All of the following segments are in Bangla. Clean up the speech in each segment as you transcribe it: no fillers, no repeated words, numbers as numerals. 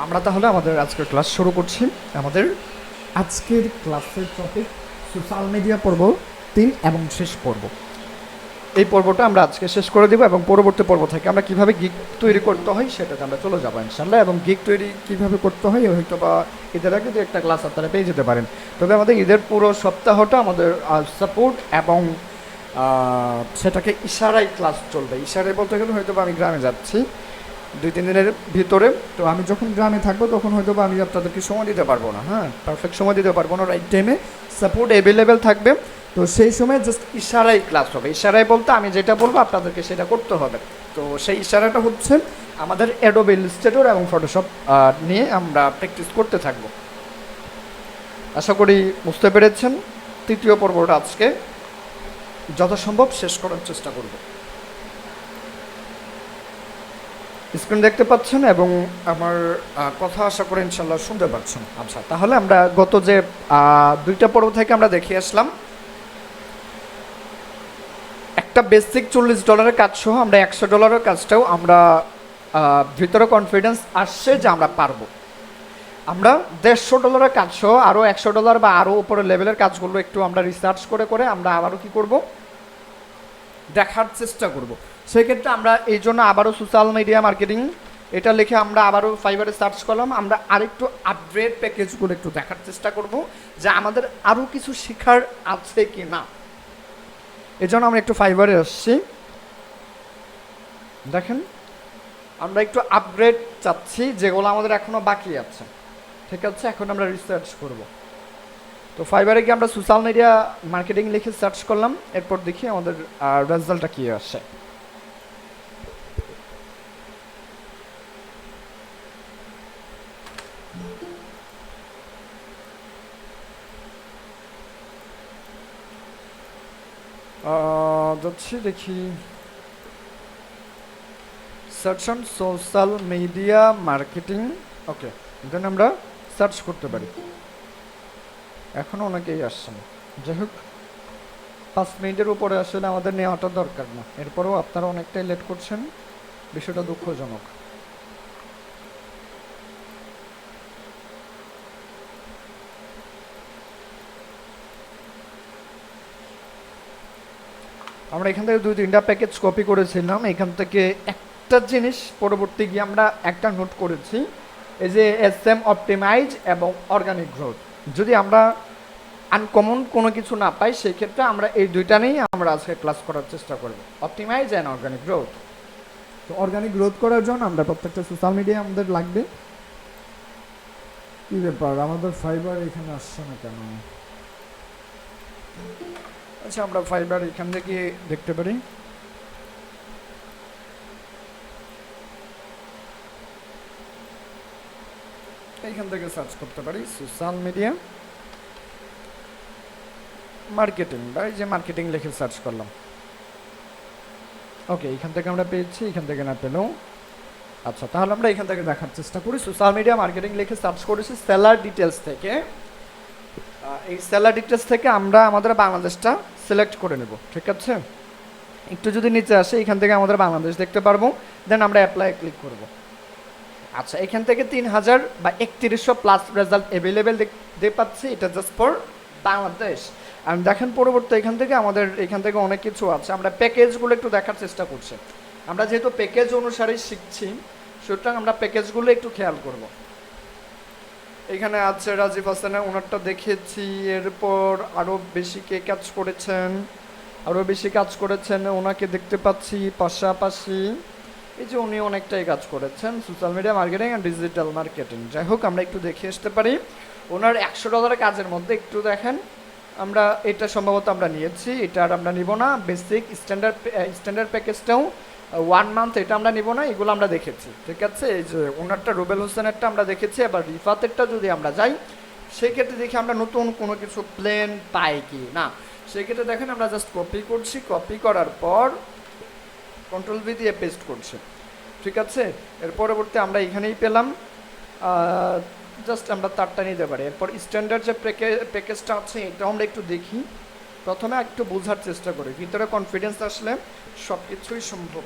আমরা তাহলে আমাদের আজকের ক্লাস শুরু করছি। আমাদের আজকের ক্লাসের টপিক সোশ্যাল মিডিয়া পর্ব 3 এবং শেষ পর্ব। এই পর্বটা আমরা আজকে শেষ করে দেব এবং পরবর্তী পর্ব থেকে আমরা কিভাবে গিগ তৈরি করতে হয় সেটাতে আমরা চলে যাবো ইনশাআল্লাহ। এবং গিগ তৈরি কিভাবে করতে হয় হয়তো বা ঈদের আগে দু একটা ক্লাস আপনারা পেয়ে যেতে পারেন। তবে আমাদের ঈদের পুরো সপ্তাহটা আমাদের সাপোর্ট এবং সেটাকে ইশারায় ক্লাস চলবে। ইশারায় বলতে গেলে হয়তো বা আমি গ্রামে যাচ্ছি 2-3 দিনের ভিতরে, তো আমি যখন গ্রামে থাকবো তখন হয়তো বা আমি আপনাদেরকে সময় দিতে পারবো না, হ্যাঁ পারফেক্ট সময় দিতে পারবো না, রাইট টাইমে সাপোর্ট অ্যাভেলেবেল থাকবে। তো সেই সময় জাস্ট ইশারায় ক্লাস হবে। ইশারায় বলতে আমি যেটা বলবো আপনাদেরকে সেটা করতে হবে। তো সেই ইশারাটা হচ্ছে আমাদের অ্যাডোবে ইলাস্ট্রেটর এবং ফটোশপ নিয়ে আমরা প্র্যাকটিস করতে থাকবো। আশা করি বুঝতে পেরেছেন। তৃতীয় পর্বটা আজকে যথাসম্ভব শেষ করার চেষ্টা করব। স্ক্রিন দেখতে পাচ্ছেন এবং আমার কথা আশা করে ইনশাল্লাহ শুনতে পাচ্ছেন। আচ্ছা, তাহলে আমরা গত যে দুইটা পর্ব থেকে আমরা দেখে আসলাম একটা বেসিক $40 কাজ সহ আমরা $100 কাজটাও আমরা ভিতরে কনফিডেন্স আসছে যে আমরা পারবো। আমরা $150 কাজ সহ আরও $100 বা আরও উপরের লেভেলের কাজগুলো একটু আমরা রিসার্চ করে করে আমরা আবারও কি করব, দেখার চেষ্টা করব। সেক্ষেত্রে আমরা এই জন্য আবারও সোশ্যাল মিডিয়া মার্কেটিং এটা লিখে আমরা আবারও ফাইবারে সার্চ করলাম। আমরা আরেকটু আপগ্রেড প্যাকেজগুলো একটু দেখার চেষ্টা করব যে আমাদের আরও কিছু শেখার আছে কি না। এই জন্য আমরা একটু ফাইবারে আসছি। দেখেন আমরা একটু আপগ্রেড চাচ্ছি যেগুলো আমাদের এখনও বাকি আছে, ঠিক আছে। এখন আমরা রিসার্চ করব। তো ফাইবারে গিয়ে আমরা সোশ্যাল মিডিয়া মার্কেটিং লিখে সার্চ করলাম, এরপর দেখি আমাদের রেজাল্টটা কী আসে। যাচ্ছি দেখি search on social media marketing, okay then আমরা সার্চ করতে পারি। এখনও অনেকেই আসছে না, যাই হোক 5 মিনিটের উপরে আসলে আমাদের নেওয়াটা দরকার না। এরপরেও আপনারা অনেকটাই লেট করছেন, বিষয়টা দুঃখজনক। আমরা এখান থেকে 2-3টা প্যাকেজ কপি করেছিলাম। এখান থেকে একটা জিনিস পরবর্তী গিয়ে আমরা একটা নোট করেছি, এই যে SM অপটিমাইজ এবং অর্গানিক গ্রোথ। যদি আমরা আনকমন কোনো কিছু না পাই সেই ক্ষেত্রে আমরা এই দুইটা নিয়েই আমরা আজকে ক্লাস করার চেষ্টা করব, অপটিমাইজ অ্যান্ড অর্গানিক গ্রোথ। তো অর্গানিক গ্রোথ করার জন্য আমরা প্রত্যেকটা সোশ্যাল মিডিয়া আমাদের লাগবে। কী ব্যাপার আমাদের ফাইবার এখানে আসছে না কেন? আচ্ছা, আমরা ফাইবার এখান থেকে দেখতে পারি। এইখান থেকে সার্চ করতে পারি সোশ্যাল মিডিয়া মার্কেটিং, বা এই যে মার্কেটিং লিখে সার্চ করলাম। ওকে, এখান থেকে আমরা পেয়েছি, এখান থেকে না পেলেও আচ্ছা, তাহলে আমরা এখান থেকে দেখার চেষ্টা করি। সোশ্যাল মিডিয়া মার্কেটিং লিখে সার্চ করেছি সেলার ডিটেলস থেকে। এই সেলার ডিটেলস থেকে আমরা আমাদের বাংলাদেশটা সিলেক্ট করে নেব, ঠিক আছে। একটু যদি নিচে আসে এখান থেকে আমাদের বাংলাদেশ দেখতে পারবো, দেন আমরা অ্যাপ্লাই ক্লিক করব। আচ্ছা, এখান থেকে 3000 বা 3100 প্লাস রেজাল্ট অ্যাভেলেবেল দেখতে পাচ্ছি, এটা জাস্ট ফর বাংলাদেশ। আর দেখেন পরবর্তী এখান থেকে আমাদের এখান থেকে অনেক কিছু আছে। আমরা প্যাকেজগুলো একটু দেখার চেষ্টা করছি। আমরা যেহেতু প্যাকেজ অনুসারে শিখছি সুতরাং আমরা প্যাকেজগুলো একটু খেয়াল করব। এখানে আছে রাজীব হাসানের, ওনারটা দেখেছি। এরপর আরও বেশি কে কাজ করেছেন, আরও বেশি কাজ করেছেন ওনাকে দেখতে পাচ্ছি। পাশাপাশি এই যে উনি অনেকটাই কাজ করেছেন social media marketing and digital marketing. যাই হোক আমরা একটু দেখে আসতে পারি ওনার $100 কাজের মধ্যে। একটু দেখেন আমরা এটা সম্ভবত আমরা নিয়েছি, এটা আর আমরা নিব না। বেসিক স্ট্যান্ডার্ড প্যাকেজটাও 1 মান্থ, এটা আমরা নিব না। এগুলো আমরা দেখেছি, ঠিক আছে। এই যে ওনারটা রুবেল হোসেনেরটা আমরা দেখেছি। এবার রিফাতেরটা যদি আমরা যাই সেই ক্ষেত্রে দেখি আমরা নতুন কোনো কিছু প্লেন পাই কি না। সেই ক্ষেত্রে দেখেন আমরা জাস্ট কপি করছি, কপি করার পর কন্ট্রোল-V দিয়ে পেস্ট করছি, ঠিক আছে। এর পরবর্তী আমরা এখানেই পেলাম, জাস্ট আমরা তারটা নিতে পারি। এরপর স্ট্যান্ডার্ড যে প্যাকেজটা আছে এটাও আমরা একটু দেখি। প্রথমে একটু বোঝার চেষ্টা করি, ভিতরে কনফিডেন্স আসলে সব কিছুই সম্ভব।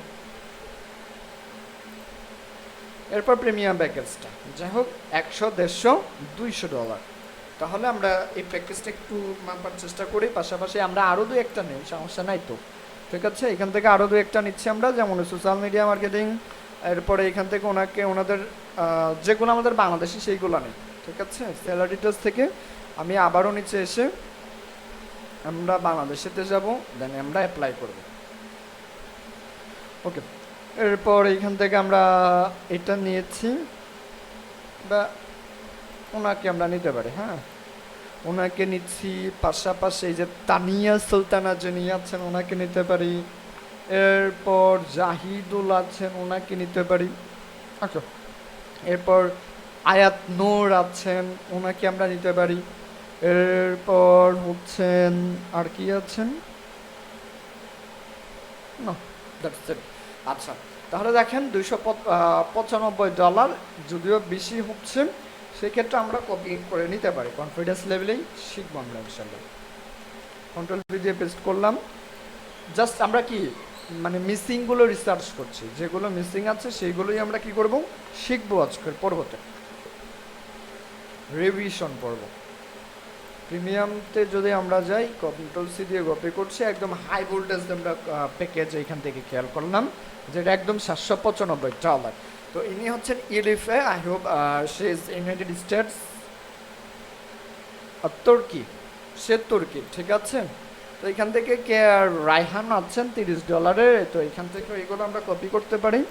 এরপর প্রিমিয়াম প্যাকেজটা যাই হোক $100, $150, তাহলে আমরা এই প্যাকেজটা একটু মাপার চেষ্টা করি, পাশাপাশি আমরা আরও দু একটা নেই, সমস্যা নাই তো, ঠিক আছে। এখান থেকে আরও দু একটা নিচ্ছি আমরা, যেমন সোশ্যাল মিডিয়া মার্কেটিং, এরপরে এখান থেকে ওনাদের যেগুলো আমাদের বাংলাদেশি সেইগুলো নেই, ঠিক আছে। সেলার ডিটেলস থেকে আমি আবারও নিচে এসে আমরা বাংলাদেশেতে যাব, দেন আমরা অ্যাপ্লাই করব, ওকে। এরপর এইখান থেকে আমরা এটা নিয়েছি, বা ওনাকে আমরা নিতে পারি, হ্যাঁ ওনাকে নিচ্ছি। পাশাপাশি এই যে তানিয়া সুলতানা যিনি আছেন ওনাকে নিতে পারি। এরপর জাহিদুল আছেন ওনাকে নিতে পারি, আচ্ছা। এরপর আয়াত নূর আছেন ওনাকে আমরা নিতে পারি। এরপর হচ্ছেন আর কি আছেন না, দ্যাটস ইট। আচ্ছা, তাহলে দেখেন $295, যদিও বেশি হচ্ছে, সেক্ষেত্রে আমরা কপি করে নিতে পারি, কনফিডেন্স লেভেলেই শিখবো আমরা ইনশাল্লাহ। কন্ট্রোল ভি দিয়ে পেস্ট করলাম, জাস্ট আমরা কি মানে মিসিংগুলো রিসার্চ করছি, যেগুলো মিসিং আছে সেইগুলোই আমরা কি করব শিখবো আজকের পর্বতে, রিভিশন পর্ব। প্রিমিয়ামতে যদি আমরা যাই, কন্ট্রোল সি দিয়ে কপি করছি, একদম হাই ভোল্টেজ আমরা প্যাকেজ এইখান থেকে খেয়াল করলাম, যেটা একদম $795। তো ইনি হচ্ছেন ইলিফে, I hope she is United States, তুর্কি, সে তুর্কি, ঠিক আছে। তো এখান থেকে কে আর রায়হান আছেন $30, তো এখান থেকে এগুলো আমরা কপি করতে পারি।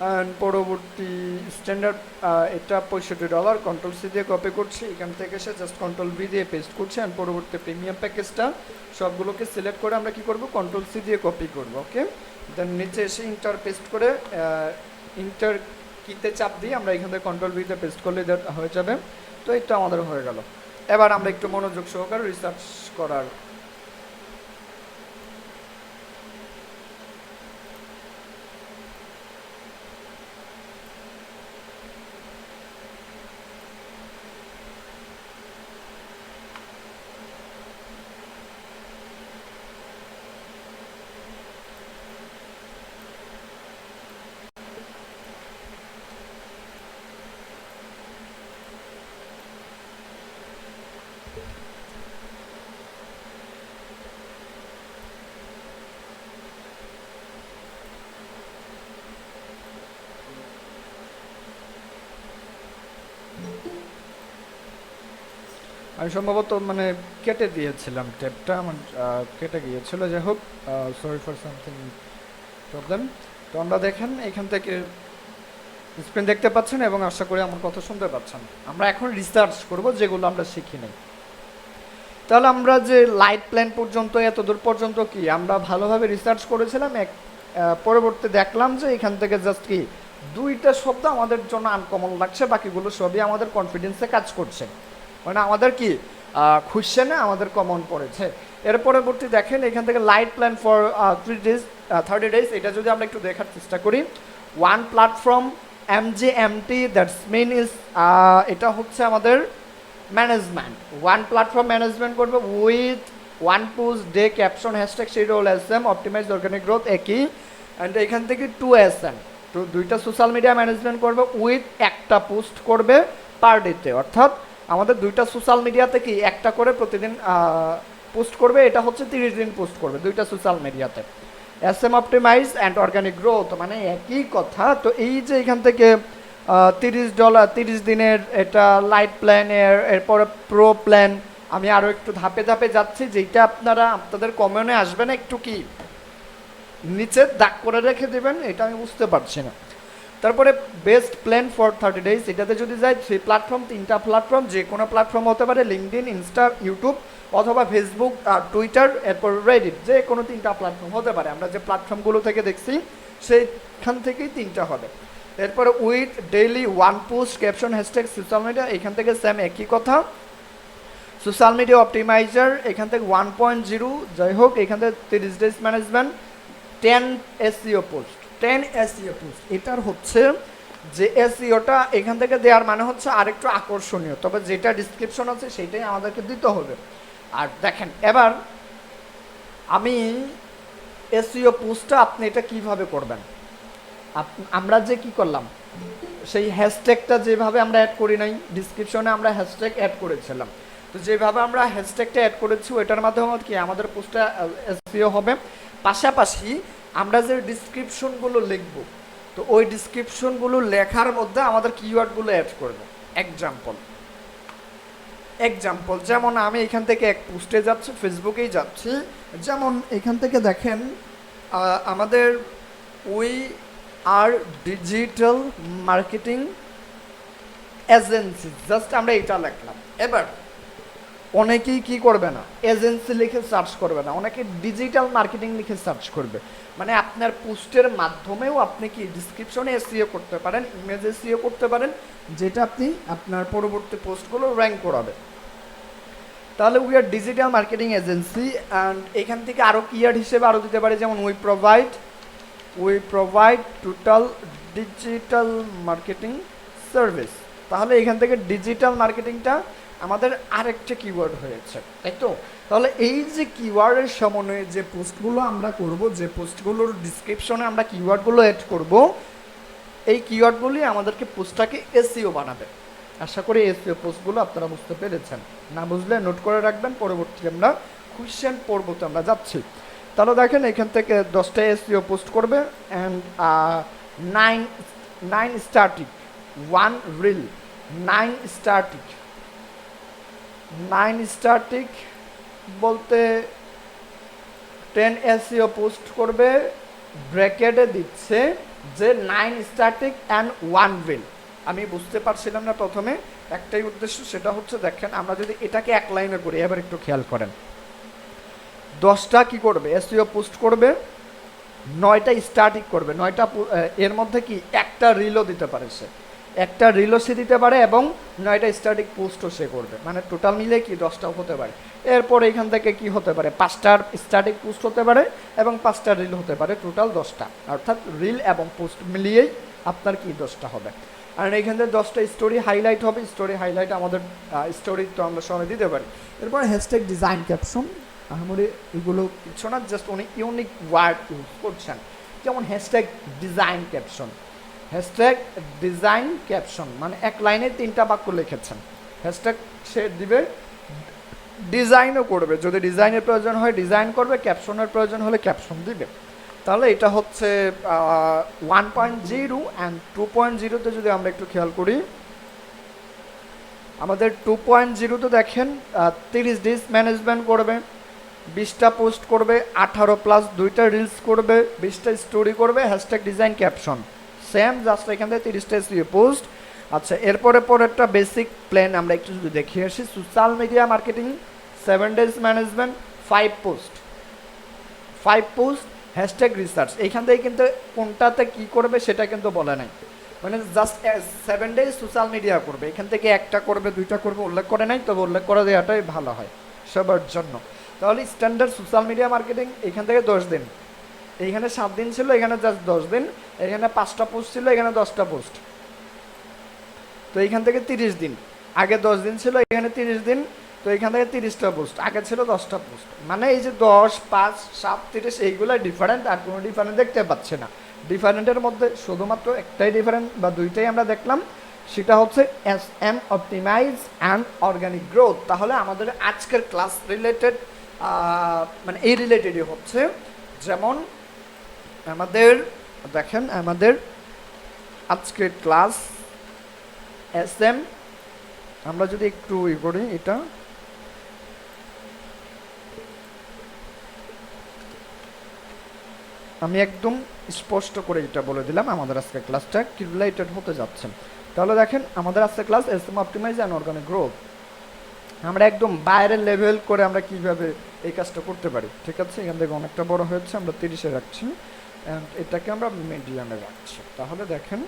অ্যান্ড পরবর্তী স্ট্যান্ডার্ড এটা $65, কন্ট্রোল সি দিয়ে কপি করছি, এখান থেকে সে জাস্ট কন্ট্রোল ভি দিয়ে পেস্ট করছে। অ্যান্ড পরবর্তী প্রিমিয়াম প্যাকেজটা সবগুলোকে সিলেক্ট করে আমরা কি করব কন্ট্রোল সি দিয়ে কপি করব, ওকে। দেন নিচে এসে ইন্টার পেস্ট করে ইন্টার কিতে চাপ দিয়ে আমরা এখান থেকে কন্ট্রোল ভিতে পেস্ট করলে হয়ে যাবে। তো এটা আমাদের হয়ে গেল। এবার আমরা একটু মনোযোগ সহকারে রিসার্চ করার আমি সম্ভবত মানে কেটে দিয়েছিলাম, ট্যাবটা আমার কেটে গিয়েছিল, যাই হোক সরি ফর সামথিং প্রবলেম। তো আমরা দেখেন এখান থেকে স্ক্রিন দেখতে পাচ্ছেন এবং আশা করি আমার কথা শুনতে পাচ্ছেন। আমরা এখন রিসার্চ করব যেগুলো আমরা শিখি নাই। তাহলে আমরা যে লাইট প্ল্যান পর্যন্ত এতদূর পর্যন্ত কি আমরা ভালোভাবে রিসার্চ করেছিলাম, পরবর্তী দেখলাম যে এখান থেকে জাস্ট কি দুইটা শব্দ আমাদের জন্য আনকমন লাগছে, বাকিগুলো সবই আমাদের কনফিডেন্সে কাজ করছে, মানে আমাদের কি খুশছে না, আমাদের কমন পড়েছে। এর পরবর্তী দেখেন এখান থেকে লাইট প্ল্যান ফর 30 days, এটা যদি আমরা একটু দেখার চেষ্টা করি, one platform MGMT, that's mean is এটা হচ্ছে আমাদের ম্যানেজমেন্ট, ওয়ান প্ল্যাটফর্ম ম্যানেজমেন্ট করবে with one post day caption hashtag schedule SM optimize organic growth একই। অ্যান্ড এখান থেকে 2 SM, তো দুইটা সোশ্যাল মিডিয়া ম্যানেজমেন্ট করবে উইথ একটা পোস্ট করবে পার ডেতে, অর্থাৎ আমাদের দুইটা সোশ্যাল মিডিয়াতে কি একটা করে প্রতিদিন পোস্ট করবে, এটা হচ্ছে 30 দিন পোস্ট করবে দুইটা সোশ্যাল মিডিয়াতে। SM optimize and organic growth মানে একই কথা। তো এই যে এখান থেকে $30 দিনের এটা লাইট প্ল্যান, এরপরে প্রো প্ল্যান, আমি আরও একটু ধাপে ধাপে যাচ্ছি, যেটা আপনারা আপনাদের কমেন্টে আসবে না, একটু কি নিচে দাগ করে রেখে দেবেন, এটা আমি বুঝতে পারছি না। তারপরে বেস্ট প্ল্যান ফর 30 days, এটাতে যদি যাই 3 প্ল্যাটফর্ম, 3টা প্ল্যাটফর্ম, যে কোনো প্ল্যাটফর্ম হতে পারে, লিঙ্কডইন, ইনস্টা, ইউটিউব অথবা ফেসবুক, টুইটার, এরপর রেডিট, যে কোনো 3টা প্ল্যাটফর্ম হতে পারে। আমরা যে প্ল্যাটফর্মগুলো থেকে দেখছি সেইখান থেকেই 3টা হবে। এরপরে with daily one post caption hashtag social media, এখান থেকে সেম একই কথা। সোশ্যাল মিডিয়া অপটিমাইজার এখান থেকে 1.0, যাই হোক এখান থেকে 30 days management, 10 SEO post, 10 SEO post, এটার হচ্ছে যে SEOটা এখান থেকে দেওয়ার মানে হচ্ছে আরেকটু আকর্ষণীয়, তবে যেটা ডিসক্রিপশন আছে সেটাই আমাদেরকে দিতে হবে। আর দেখেন এবার আমি SEO পোস্টটা আপনি এটা কিভাবে করবেন, আমরা যে কি করলাম, সেই হ্যাশট্যাগটা যেভাবে আমরা অ্যাড করি নাই, ডিসক্রিপশনে আমরা হ্যাশট্যাগ অ্যাড করেছিলাম, তো যেভাবে আমরা হ্যাশট্যাগটা অ্যাড করেছি ওইটার মাধ্যমে কি আমাদের পোস্টটা এসইও হবে। পাশাপাশি আমরা যে ডিসক্রিপশনগুলো লিখব, তো ওই ডিসক্রিপশনগুলো লেখার মধ্যে আমাদের কিওয়ার্ডগুলো অ্যাড করব। এক্সাম্পল যেমন আমি এখান থেকে এক পোস্টে যাচ্ছি, ফেসবুকেই যাচ্ছি, যেমন এখান থেকে দেখেন আমাদের we are digital marketing agency, just আমরা এটা লিখলাম। এবার অনেকেই কি করবে না, এজেন্সি লিখে সার্চ করবে না, অনেকে ডিজিটাল মার্কেটিং লিখে সার্চ করবে। মানে আপনার পোস্টের মাধ্যমেও আপনি কি ডিসক্রিপশনে এসইও করতে পারেন, ইমেজ এসইও করতে পারেন, যেটা আপনি আপনার পরবর্তী পোস্টগুলো র্যাঙ্ক করাবে। তাহলে we are digital marketing agency, and এখান থেকে আরও কিওয়ার্ড হিসেবে আরও দিতে পারে, যেমন we provide total digital marketing service. তাহলে এখান থেকে ডিজিটাল মার্কেটিংটা আমাদের আরেকটা কিওয়ার্ড হয়েছে, তাই তো? তাহলে এই যে কিওয়ার্ডের সমন্বয়ে যে পোস্টগুলো আমরা করব, যে পোস্টগুলোর ডিসক্রিপশনে আমরা কিওয়ার্ডগুলো অ্যাড করব, এই কিওয়ার্ডগুলি আমাদেরকে পোস্টটাকে এসইও বানাবে। আশা করি এসইও পোস্টগুলো আপনারা বুঝতে পেরেছেন, না বুঝলে নোট করে রাখবেন, পরবর্তী আমরা কোয়েশ্চেন পর্বতে আমরা যাচ্ছি। তাহলে দেখেন এখান থেকে 10টা এসইও পোস্ট করবে, অ্যান্ড 9 স্ট্যাটিক 1 রিল, 9 স্ট্যাটিক বলতে 10 এসইও পোস্ট করবে, ব্র্যাকেটে দিচ্ছে যে 9 স্ট্যাটিক অ্যান্ড 1 রিল। আমি বুঝতে পারছিলাম না প্রথমে, একটাই উদ্দেশ্য, সেটা হচ্ছে দেখেন আমরা যদি এটাকে এক লাইনে করি, এবার একটু খেয়াল করেন, 10টা কি করবে এসইও পোস্ট করবে, 9টা স্ট্যাটিক করবে, 9টা এর মধ্যে কি একটা রিলও দিতে পারে, সে একটা রিলও সে দিতে পারে, এবং 9টা স্ট্যাটিক পোস্টও সে করবে, মানে টোটাল মিলে কি 10টাও হতে পারে। এরপর এখান থেকে কি হতে পারে, 5টার স্ট্যাটিক পোস্ট হতে পারে এবং 5টা রিল হতে পারে, টোটাল 10টা, অর্থাৎ রিল এবং পোস্ট মিলিয়েই আপনার কি 10টা হবে। আর এখান থেকে 10টা স্টোরি হাইলাইট হবে, স্টোরি হাইলাইট আমাদের স্টোরি তো আমরা সবাই দিতে পারি। এরপর হ্যাশট্যাগ ডিজাইন ক্যাপশন, আমাদের এগুলো কিছু না, জাস্ট উনি ইউনিক ওয়ার্ড ইউজ করছেন, যেমন হ্যাশট্যাগ ডিজাইন ক্যাপশন মানে এক লাইনে 3টা বাক্য লিখেছেন, হ্যাশট্যাগ সে দিবে, ডিজাইনও করবে, যদি ডিজাইনের প্রয়োজন হয় ডিজাইন করবে, ক্যাপশনের প্রয়োজন হলে ক্যাপশন দিবে। তাহলে এটা হচ্ছে 1.0 অ্যান্ড 2.0তে যদি আমরা একটু খেয়াল করি, আমাদের 2.0তে দেখেন 30 ডেজ ম্যানেজমেন্ট করবে, 20টা পোস্ট করবে, 18+ 2টা রিলস করবে, 20টা স্টোরি করবে, hashtag design caption same, just এখান থেকে 30টা পোস্ট। আচ্ছা, এরপরে পরেরটা বেসিক প্ল্যান আমরা একটু যদি দেখিয়ে আসি, social media marketing 7 days management, 5 post, hashtag research. এইখান থেকে কিন্তু কোনটাতে কি করবে সেটা কিন্তু বলে নাই, মানে জাস্ট 7 ডেজ সোশ্যাল মিডিয়া করবে, এখান থেকে একটা করবে 2টা করবে উল্লেখ করে নাই, তবে উল্লেখ করে দেওয়াটাই ভালো হয় সবার জন্য। তাহলে স্ট্যান্ডার্ড সোশ্যাল মিডিয়া মার্কেটিং এখান থেকে 10 দিন, এইখানে 7 দিন ছিল, এখানে জাস্ট 10 দিন, এখানে 5টা পোস্ট ছিল, এখানে 10টা পোস্ট, তো এইখান থেকে 30 দিন, আগে 10 দিন ছিল, এখানে 30 দিন, তো এইখান থেকে 30টা পোস্ট, আগে ছিল 10টা পোস্ট। মানে এই যে 10, 5, 7, 30 এইগুলো ডিফারেন্ট, আর কোনো ডিফারেন্ট দেখতে পাচ্ছে না। ডিফারেন্টের মধ্যে শুধুমাত্র একটাই ডিফারেন্ট বা দুইটাই আমরা দেখলাম, সেটা হচ্ছে SM optimize and organic growth. তাহলে আমাদের আজকের ক্লাস রিলেটেড মানে এই রিলেটেডই হচ্ছে, যেমন আমাদের দেখেন আমাদের আজকের ক্লাস SM, আমরা যদি একটু করি এটা, আমি একদম স্পষ্ট করে এটা বলে দিলাম আমাদের আজকের ক্লাসটা কি রিলেটেড হতে যাচ্ছে। তাহলে দেখেন আমাদের আজকের class SM optimize and organic growth, আমরা একদম বাইরের লেভেল করে আমরা কিভাবে এই কাজটা করতে পারি। ঠিক আছে, এখান থেকে অনেকটা বড় হয়েছে, আমরা 30-এ রাখছি, অ্যান্ড এটাকে আমরা মিডিয়ামে রাখছি। তাহলে দেখেন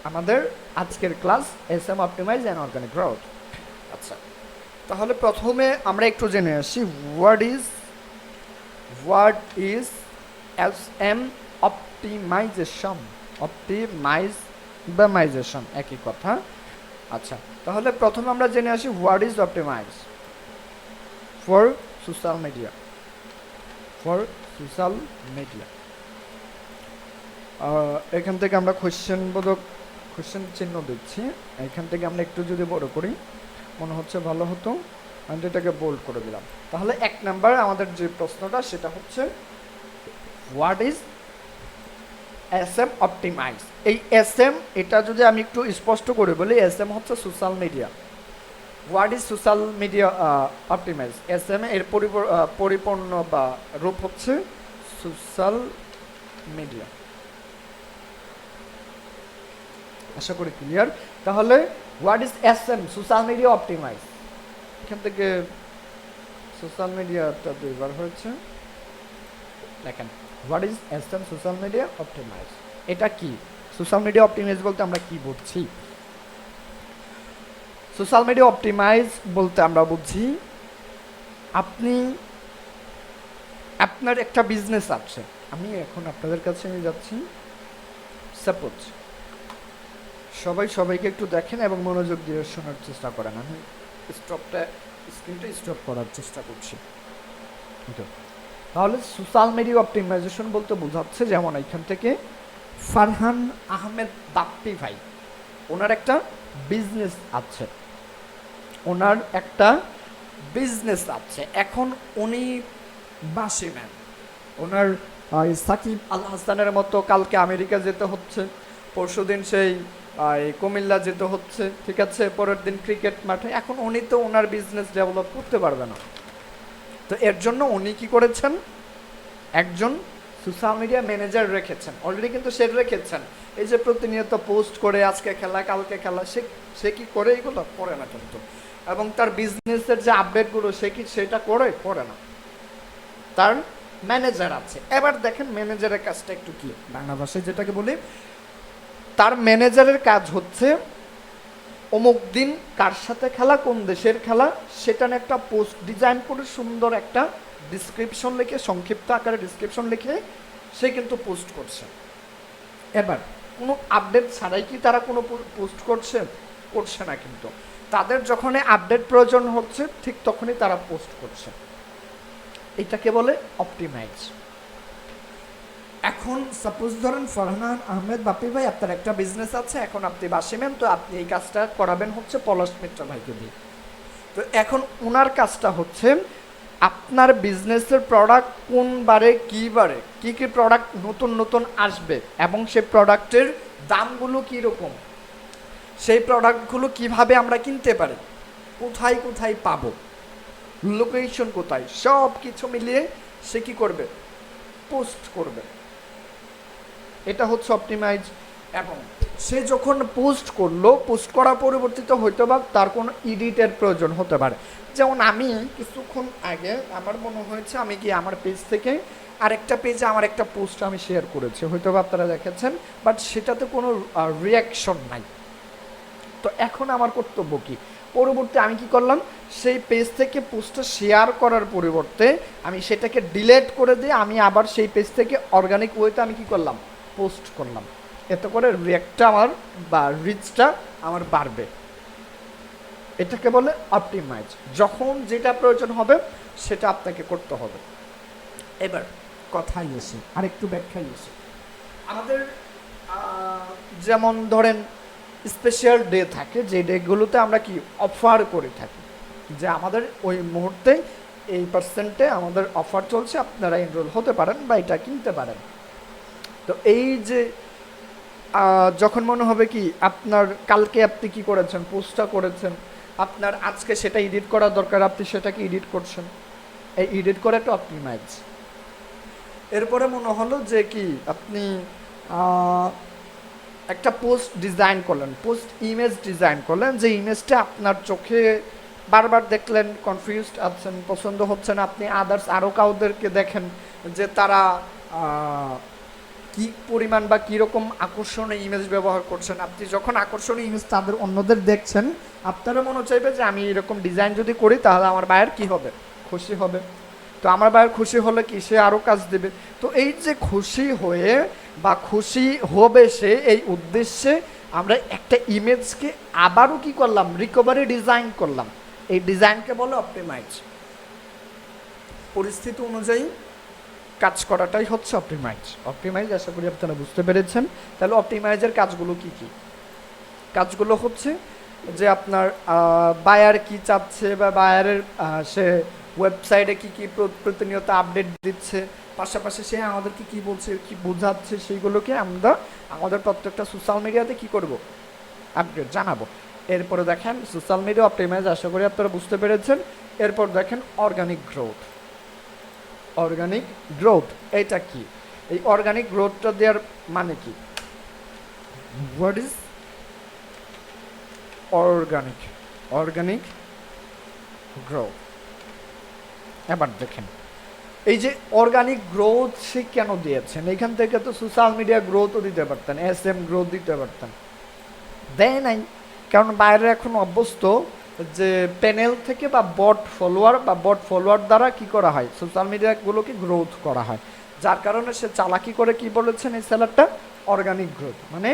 আমাদের আজকের class SM optimize and organic growth. আচ্ছা, তাহলে প্রথমে আমরা একটু জেনে আসি হোয়াট ইজ SM অপটিমাইজেশন, একই কথা। আচ্ছা, তাহলে প্রথমে আমরা জেনে আসি what is optimize for social media. এখান থেকে আমরা কোশ্চেন চিহ্ন দিচ্ছি, এখান থেকে আমরা একটু যদি বড় করি মনে হচ্ছে ভালো হতো, আমি এটাকে বোল্ড করে দিলাম। তাহলে 1 নাম্বার আমাদের যে প্রশ্নটা সেটা হচ্ছে হোয়াট ইজ এসএম অপটিমাইজ। এই এসএম এটা যদি আমি একটু স্পষ্ট করে বলি, এসএম হচ্ছে social media. What is social media optimize, SM এর পরিপূর্ণ বা রূপ হচ্ছে সোশ্যাল মিডিয়া। আশা করি ক্লিয়ার। তাহলে what is SM social media optimize, এখান থেকে সোশ্যাল মিডিয়াটা দুইবার হয়েছে, দেখেন what is SM social media optimize, এটা কি? সোশ্যাল মিডিয়া অপটিমাইজ বলতে আমরা কি বুঝছি? সোশ্যাল মিডিয়া অপটিমাইজ বলতে আমরা বুঝি আপনি আপনার একটা বিজনেস আছে, আমি এখন আপনাদের কাছে আমি যাচ্ছি, সাপোজ সবাইকে একটু দেখেন এবং মনোযোগ দিয়ে শোনার চেষ্টা করেন। আমি স্ক্রিনটা স্টপ করার চেষ্টা করছি। তাহলে সোশ্যাল মিডিয়া অপটিমাইজেশন বলতে বোঝাচ্ছে, যেমন এখান থেকে ফারহান আহমেদ বাপ্পি ভাই, ওনার একটা বিজনেস আছে, এখন উনি বাসিম্যান, ওনার সাকিব আল হাসানের মতো কালকে আমেরিকা যেতে হচ্ছে, পরশুদিন সেই কুমিল্লা যেতে হচ্ছে, ঠিক আছে, পরের দিন ক্রিকেট মাঠে। এখন উনি তো ওনার বিজনেস ডেভেলপ করতে পারবে না, তো এর জন্য উনি কি করেছেন, একজন সোশ্যাল মিডিয়া ম্যানেজার রেখেছেন, অলরেডি কিন্তু সে রেখেছেন। এই যে প্রতিনিয়ত পোস্ট করে আজকে খেলা কালকে খেলা, সে কি করে? এগুলো করে না কিন্তু। এবং তার বিজনেসের যে আপডেটগুলো সে কি সেটা করে না, তার ম্যানেজার আছে। এবার দেখেন ম্যানেজারের কাজটা একটু কি, বাংলা ভাষায় যেটাকে বলি, তার ম্যানেজারের কাজ হচ্ছে অমুক দিন কার সাথে খেলা, কোন দেশের খেলা, সেটা নিয়ে একটা পোস্ট ডিজাইন করে সুন্দর একটা ডিসক্রিপশন লিখে, সংক্ষিপ্ত আকারে ডিসক্রিপশন লিখে সে কিন্তু পোস্ট করছে। এবার কোনো আপডেট ছাড়াই কি তারা কোনো পোস্ট করছে না, কিন্তু তাদের যখনই আপডেট প্রয়োজন হচ্ছে ঠিক তখনই তারা পোস্ট করছে। এটাকে বলে অপটিমাইজ। এখন সাপোজ ধরেন ফারহান আহমেদ বাপ্পি ভাই, আপনার একটা বিজনেস আছে, এখন আপনি বাসিমেন, তো আপনি এই কাজটা করাবেন হচ্ছে পলাশ মিত্র ভাইকে দিয়ে। তো এখন ওনার কাজটা হচ্ছে আপনার বিজনেসের প্রোডাক্ট কোন বারে কী প্রোডাক্ট নতুন আসবে এবং সেই প্রোডাক্টের দামগুলো কীরকম, সেই প্রোডাক্টগুলো কিভাবে আমরা কিনতে পারি, কোথায় পাবো, লোকেশন কোথায়, সব কিছু মিলিয়ে সে কি করবে, পোস্ট করবে। এটা হচ্ছে অপটিমাইজ। এবং সে যখন পোস্ট করলো, পোস্ট করার পরিবর্তিত হয়তো বা তার কোনো এডিটের প্রয়োজন হতে পারে। যেমন আমি কিছুক্ষণ আগে আমার মনে হয়েছে আমি কি আমার পেজ থেকে আরেকটা পেজে আমার একটা পোস্ট আমি শেয়ার করেছি, হয়তো বা আপনারা দেখেছেন, বাট সেটাতে কোনো রিয়াকশন নাই। তো এখন আমার কর্তব্য কি, পরবর্তী আমি কি করলাম, সেই পেজ থেকে পোস্টটা শেয়ার করার পরিবর্তে আমি সেটাকে ডিলিট করে দিয়ে আমি আবার সেই পেজ থেকে অর্গানিক ওয়েতে আমি কি করলাম, পোস্ট করলাম। এতে করে রিয়াক্টটা আমার বা রিচটা আমার বাড়বে। এটাকে বলে অপটিমাইজ। যখন যেটা প্রয়োজন হবে সেটা আপনাকে করতে হবে। এবার কথাই এসে আরেকটু ব্যাখ্যায় এসে, আমাদের যেমন ধরেন স্পেশাল ডে থাকে, যে ডেগুলোতে আমরা কি অফার করে থাকি, যে আমাদের ওই মুহূর্তে এই পার্সেন্টে আমাদের অফার চলছে, আপনারা এনরোল হতে পারেন বা এটা কিনতে পারেন। তো এই যে যখন মনে হবে কি আপনার কালকে আপনি কি করেছেন, পোস্টটা করেছেন, আপনার আজকে সেটা এডিট করা দরকার, আপনি সেটাকে এডিট করছেন, এই এডিট করে একটা অপটিমাইজ। এরপরে মনে হলো যে কি আপনি একটা পোস্ট ডিজাইন করলেন, পোস্ট ইমেজ ডিজাইন করলেন, যে ইমেজটা আপনার চোখে বারবার দেখলেন, কনফিউজড আছেন, পছন্দ হচ্ছে না, আপনি আদার্স আরও কাউদেরকে দেখেন যে তারা কী পরিমাণ বা কীরকম আকর্ষণীয় ইমেজ ব্যবহার করছেন। আপনি যখন আকর্ষণীয় ইমেজ তাদের অন্যদের দেখছেন, আপনারও মনে চাইবে যে আমি এরকম ডিজাইন যদি করি তাহলে আমার বায়ার কী হবে, খুশি হবে। তো আমার বায়ার খুশি হলে কি সে আরও কাজ দেবে। তো এই যে খুশি হয়ে বা খুশি হবে সে, এই উদ্দেশ্যে আমরা একটা ইমেজকে আবারও কি করলাম, রিকভারি ডিজাইন করলাম। এই ডিজাইনকে বলে অপটিমাইজ। পরিস্থিতি অনুযায়ী কাজ করাটাই হচ্ছে অপটিমাইজ। অপটিমাইজ আশা করি আপনারা বুঝতে পেরেছেন। তাহলে অপটিমাইজের কাজগুলো কি কি? কাজগুলো হচ্ছে যে আপনার বায়ার কি চাচ্ছে বা বায়ারের সে ওয়েবসাইটে কি কি প্রতিনিয়ত আপডেট দিচ্ছে, পাশাপাশি সে আমাদেরকে কি বলছে কি বোঝাচ্ছে, সেইগুলোকে আমরা আমাদের প্রত্যেকটা সোশ্যাল মিডিয়াতে কি করব, আপডেট জানাবো। এরপরে দেখেন সোশ্যাল মিডিয়া অপটিমাইজ আশা করি আপনারা বুঝতে পেরেছেন। এরপর দেখেন অর্গানিক গ্রোথ। অর্গানিক গ্রোথ এটা কি? এই অর্গানিক গ্রোথটা দেওয়ার মানে কি? What is organic? Organic growth. এবার দেখেন এই যে অর্গানিক গ্রোথ সে কেন দিয়েছেন? এখান থেকে তো সোশ্যাল মিডিয়া গ্রোথও দিতে পারতেন, SM গ্রোথ দিতে পারতেন, দেয় নাই। কারণ বাইরে এখন অভ্যস্ত যে প্যানেল থেকে বা বট ফলোয়ার দ্বারা কি করা হয়, সোশ্যাল মিডিয়াগুলোকে গ্রোথ করা হয়। যার কারণে সে চালাকি করে কি বলেছেন এই সেলারটা, অর্গানিক গ্রোথ। মানে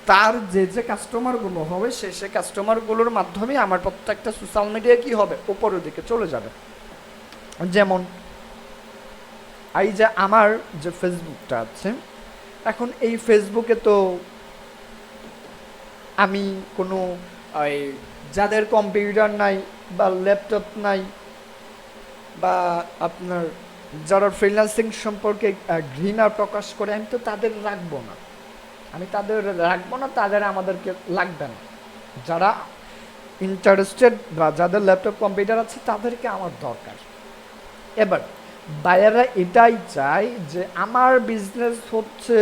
তার যে যে কাস্টমারগুলো হবে সে কাস্টমারগুলোর মাধ্যমে আমার প্রত্যেকটা সোশ্যাল মিডিয়া কি হবে, উপরের দিকে চলে যাবে। যেমন এই যে আমার যে ফেসবুকটা আছে, এখন এই ফেসবুকে তো আমি কোনো যাদের কম্পিউটার নাই বা ল্যাপটপ নাই বা আপনার যারা ফ্রিল্যান্সিং সম্পর্কে ঘৃণা প্রকাশ করে, আমি তো তাদের রাখবো না, তাদের আমাদেরকে লাগবে না। যারা ইন্টারেস্টেড বা যাদের ল্যাপটপ কম্পিউটার আছে তাদেরকে আমার দরকার। এবার বায়াররা এটাই চায় যে আমার বিজনেস হচ্ছে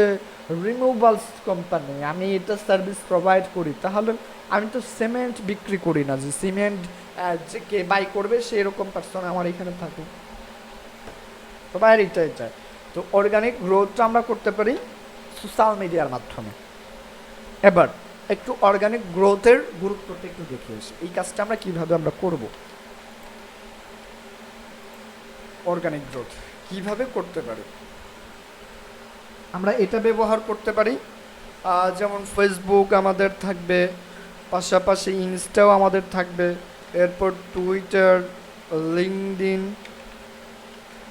রিমুভালস কোম্পানি, আমি এটা সার্ভিস প্রোভাইড করি, তাহলে আমি তো সিমেন্ট বিক্রি করি না যে সিমেন্ট যে কে বাই করবে সেই রকম পার্সন আমার এখানে থাকুক। তো বায়ার এটাই চায়। তো অর্গানিক গ্রোথটা আমরা করতে পারি সোশ্যাল মিডিয়ার মাধ্যমে। এবার একটু অর্গানিক গ্রোথের গুরুত্বটা একটু দেখে আসি, এই কাজটা আমরা কিভাবে আমরা করব। অর্গানিক গ্রোথ কিভাবে করতে পারি? আমরা এটা ব্যবহার করতে পারি, যেমন ফেসবুক আমাদের থাকবে, পাশাপাশি ইনস্টাও আমাদের থাকবে, এরপর টুইটার, লিঙ্কডইন,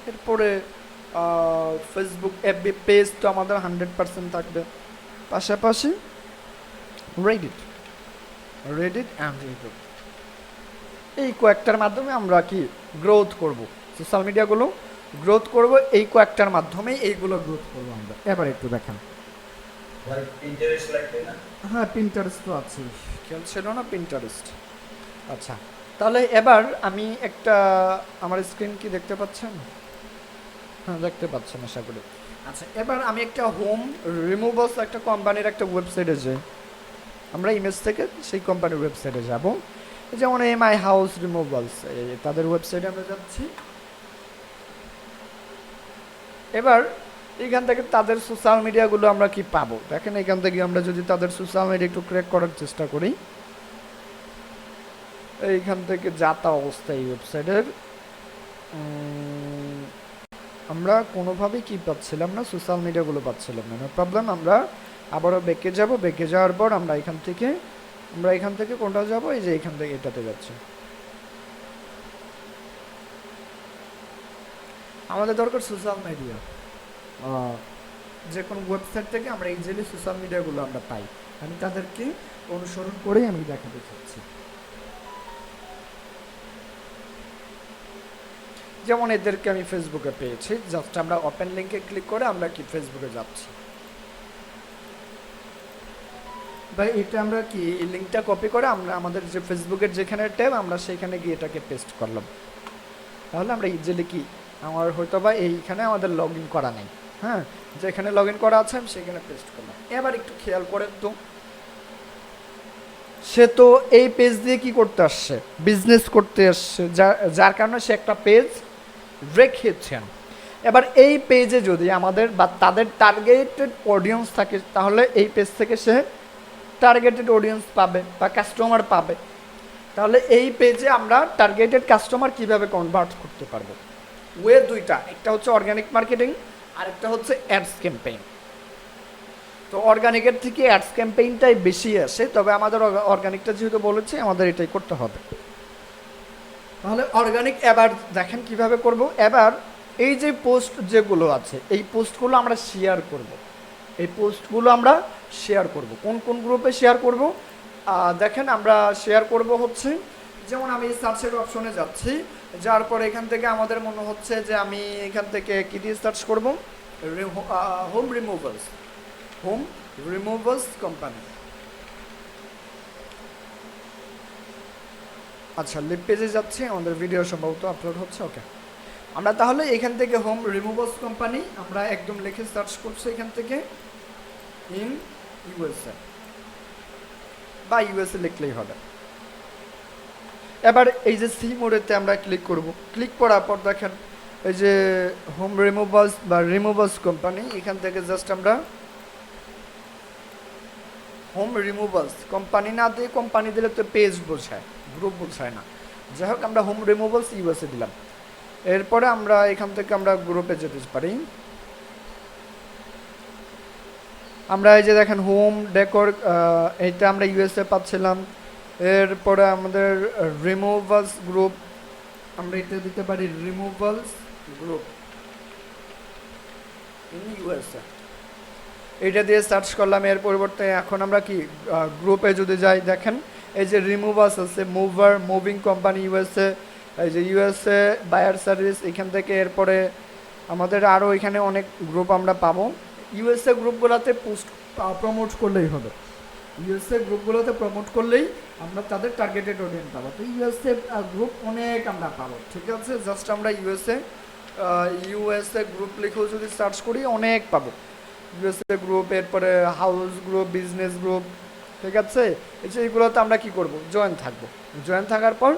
এরপরে ফেসবুক এফবি পেজ তো আমাদের 100% থাকবে, পাশাপাশি রেডিট অ্যান্ড ইউটিউব। এই কয়েকটার মাধ্যমে আমরা কি গ্রোথ করব, সোশ্যাল মিডিয়াগুলো গ্রোথ করব, এই কয়েকটার মাধ্যমেই এইগুলো গ্রোথ করবো আমরা। এবার একটু দেখেন, হ্যাঁ পিন্টারেস্ট তো আছে, খেয়াল ছিল না পিন্টারেস্ট। আচ্ছা তাহলে এবার আমি একটা, আমার স্ক্রিন কি দেখতে পাচ্ছেন? হ্যাঁ দেখতে পাচ্ছেন আশা করি। আচ্ছা এবার আমি একটা হোম রিমুভালস একটা কোম্পানির একটা ওয়েবসাইটে যাই, আমরা ইমেজ থেকে সেই কোম্পানির ওয়েবসাইটে যাব। যেমন মাই হাউস রিমুভালস, তাদের ওয়েবসাইটে আমরা যাচ্ছি। এবার এখান থেকে তাদের সোশ্যাল মিডিয়াগুলো আমরা কি পাবো দেখেন। এখান থেকে আমরা যদি তাদের সোশ্যাল মিডিয়া একটু ক্র্যাক করার চেষ্টা করি, এইখান থেকে যাতা অবস্থা এই ওয়েবসাইটের, আমরা কোনোভাবেই কি পাচ্ছিলাম না, সোশ্যাল মিডিয়াগুলো পাচ্ছিলাম না। প্রবলেম, আমরা আবারও বেঁকে যাব, বেঁকে যাওয়ার পর আমরা এখান থেকে কোনটা যাব, এই যে এখান থেকে এটাতে যাচ্ছি। আমাদের দরকার সোশ্যাল মিডিয়া, যে কোনো ওয়েবসাইট থেকে আমরা ইজিলি সোশ্যাল মিডিয়াগুলো আমরা পাই। আমি তাদেরকে অনুসরণ করেই আমি দেখাতে চাচ্ছি। যেমন এদেরকে আমি ফেসবুকে পেয়েছি, জাস্ট আমরা ওপেন লিঙ্কে ক্লিক করে আমরা কি ফেসবুকে যাচ্ছি, বা এটা আমরা কি লিঙ্কটা কপি করে আমরা আমাদের যে ফেসবুকের যেখানে ট্যাব আমরা সেইখানে গিয়ে এটাকে পেস্ট করলাম। তাহলে আমরা ইজিলি কি, আমার হয়তো বা এইখানে আমাদের লগ ইন করা নেই, হ্যাঁ যেখানে লগ ইন করা আছে আমি সেখানে পেস্ট করলাম। এবার একটু খেয়াল করেন তো, সে তো এই পেজ দিয়ে কি করতে আসছে, বিজনেস করতে আসছে, যার কারণে সে একটা পেজ রেখেছেন। এবার এই পেজে যদি আমাদের বা তাদের টার্গেটেড অডিয়েন্স থাকে, তাহলে এই পেজ থেকে সে টার্গেটেড অডিয়েন্স পাবে বা কাস্টমার পাবে। তাহলে এই পেজে আমরা টার্গেটেড কাস্টমার কিভাবে কনভার্ট করতে পারবো? ওয়ে দুইটা, একটা হচ্ছে অর্গানিক মার্কেটিং আর একটা হচ্ছে অ্যাডস ক্যাম্পেইন। তো অর্গানিকের থেকে অ্যাডস ক্যাম্পেইনটাই বেশি আসে, তবে আমাদের অর্গানিকটা যেহেতু বলেছে আমাদের এটাই করতে হবে। তাহলে অর্গানিক এবার দেখেন কিভাবে করব। এবার এই যে পোস্ট যেগুলো আছে এই পোস্টগুলো আমরা শেয়ার করব। এই পোস্টগুলো আমরা শেয়ার করব। কোন কোন গ্রুপে শেয়ার করব? দেখেন আমরা শেয়ার করব হচ্ছে, যেমন আমি সার্চের অপশনে যাচ্ছি, যার পর এখান থেকে আমাদের মনে হচ্ছে যে আমি এখান থেকে কী দিয়ে সার্চ করব, home removals, home removals company. আচ্ছা, লিপ পেজে যাচ্ছি, আমাদের ভিডিও সম্ভবত আপলোড হচ্ছে। ওকে, আমরা তাহলে এখান থেকে হোম রিমুভালস কোম্পানি আমরা একদম লিখে সার্চ করছি এখান থেকে ইন ইউএসএ, বা ইউএসএ লিখলেই হবে। এবার এই যে সি মোডেতে আমরা ক্লিক করব। ক্লিক করার পর দেখেন এই যে হোম রিমুভালস বা রিমুভালস কোম্পানি, এখান থেকে জাস্ট আমরা হোম রিমুভালস কোম্পানি না দিয়ে, কোম্পানি দিলে তো পেজ বোঝায়, গ্রুপ বোঝায় না। যাই হোক, আমরা হোম রিমুভালস ইউএসএ দিলাম। এরপরে আমরা এখান থেকে আমরা গ্রুপে যেতে পারি। আমরা এই যে দেখেন হোম ডেকোর, এইটা আমরা ইউএসএ পাচ্ছিলাম। এরপরে আমাদের রিমুভালস গ্রুপ, আমরা এটা দিতে পারি রিমুভালস গ্রুপ ইন ইউএসএ, এটা দিয়ে সার্চ করলাম। এর পরিবর্তে এখন আমরা কি গ্রুপে যদি যাই, দেখেন এই যে রিমুভালস আছে, মুভার, মুভিং কোম্পানি ইউএসএ, এই যে ইউএসএ বায়ার সার্ভিস, এখান থেকে এরপরে আমাদের আরও এখানে অনেক গ্রুপ আমরা পাবো। ইউএসএ গ্রুপগুলোতে পোস্ট প্রমোট করলেই হবে, ইউএসএ গ্রুপগুলোতে প্রমোট করলেই আমরা তাদের টার্গেটেড অডিয়েন্স পাবো। তো ইউএসএ গ্রুপ অনেক আমরা পাবো, ঠিক আছে। জাস্ট আমরা ইউএসএ গ্রুপ লিখেও যদি সার্চ করি অনেক পাবো। ইউএসএ গ্রুপ, এরপরে হাউস গ্রুপ, বিজনেস গ্রুপ, ঠিক আছে। এই যে এইগুলোতে আমরা কি করব, জয়েন থাকবো। জয়েন থাকার পর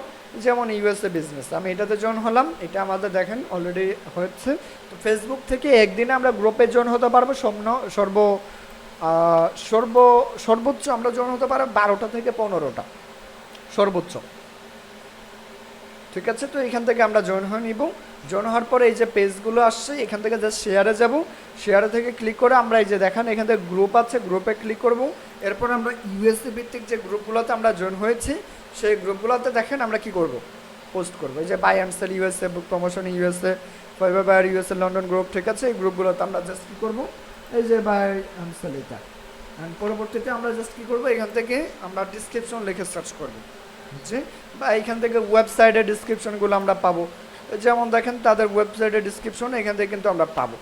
যেমন ইউএসএ বিজনেস, আমি এটাতে জয়েন হলাম, এটা আমাদের দেখেন অলরেডি হচ্ছে। তো ফেসবুক থেকে একদিনে আমরা গ্রুপে জয়েন হতে পারবো সর্বোচ্চ আমরা জয়েন হতে পারবো 12টা থেকে 15টা সর্বোচ্চ, ঠিক আছে। তো এখান থেকে আমরা জয়েন হয়ে নিব। জয়েন হওয়ার পরে এই যে পেজগুলো আসছে, এখান থেকে জাস্ট শেয়ারে যাব। শেয়ারে থেকে ক্লিক করে আমরা এই যে দেখেন এখান থেকে গ্রুপ আছে, গ্রুপে ক্লিক করব। এরপর আমরা ইউএসএ ভিত্তিক যে গ্রুপগুলোতে আমরা জয়েন হয়েছি সেই গ্রুপগুলোতে দেখেন আমরা কি করব, পোস্ট করবো। এই যে buy and sell USA, book promotion USA, Fiverr buyer USA, London group, ঠিক আছে। এই গ্রুপগুলোতে আমরা জাস্ট কী করবো, এই যে বাই অ্যান্ড সেল এটা। অ্যান্ড পরবর্তীতে আমরা জাস্ট কী করবো, এখান থেকে আমরা ডিসক্রিপশন লিখে সার্চ করবো, যে বা এখান থেকে ওয়েবসাইটের ডিসক্রিপশনগুলো আমরা পাবো। যেমন দেখেন তাদের ওয়েবসাইটের ডিসক্রিপশন এখান থেকে কিন্তু আমরা পাবো,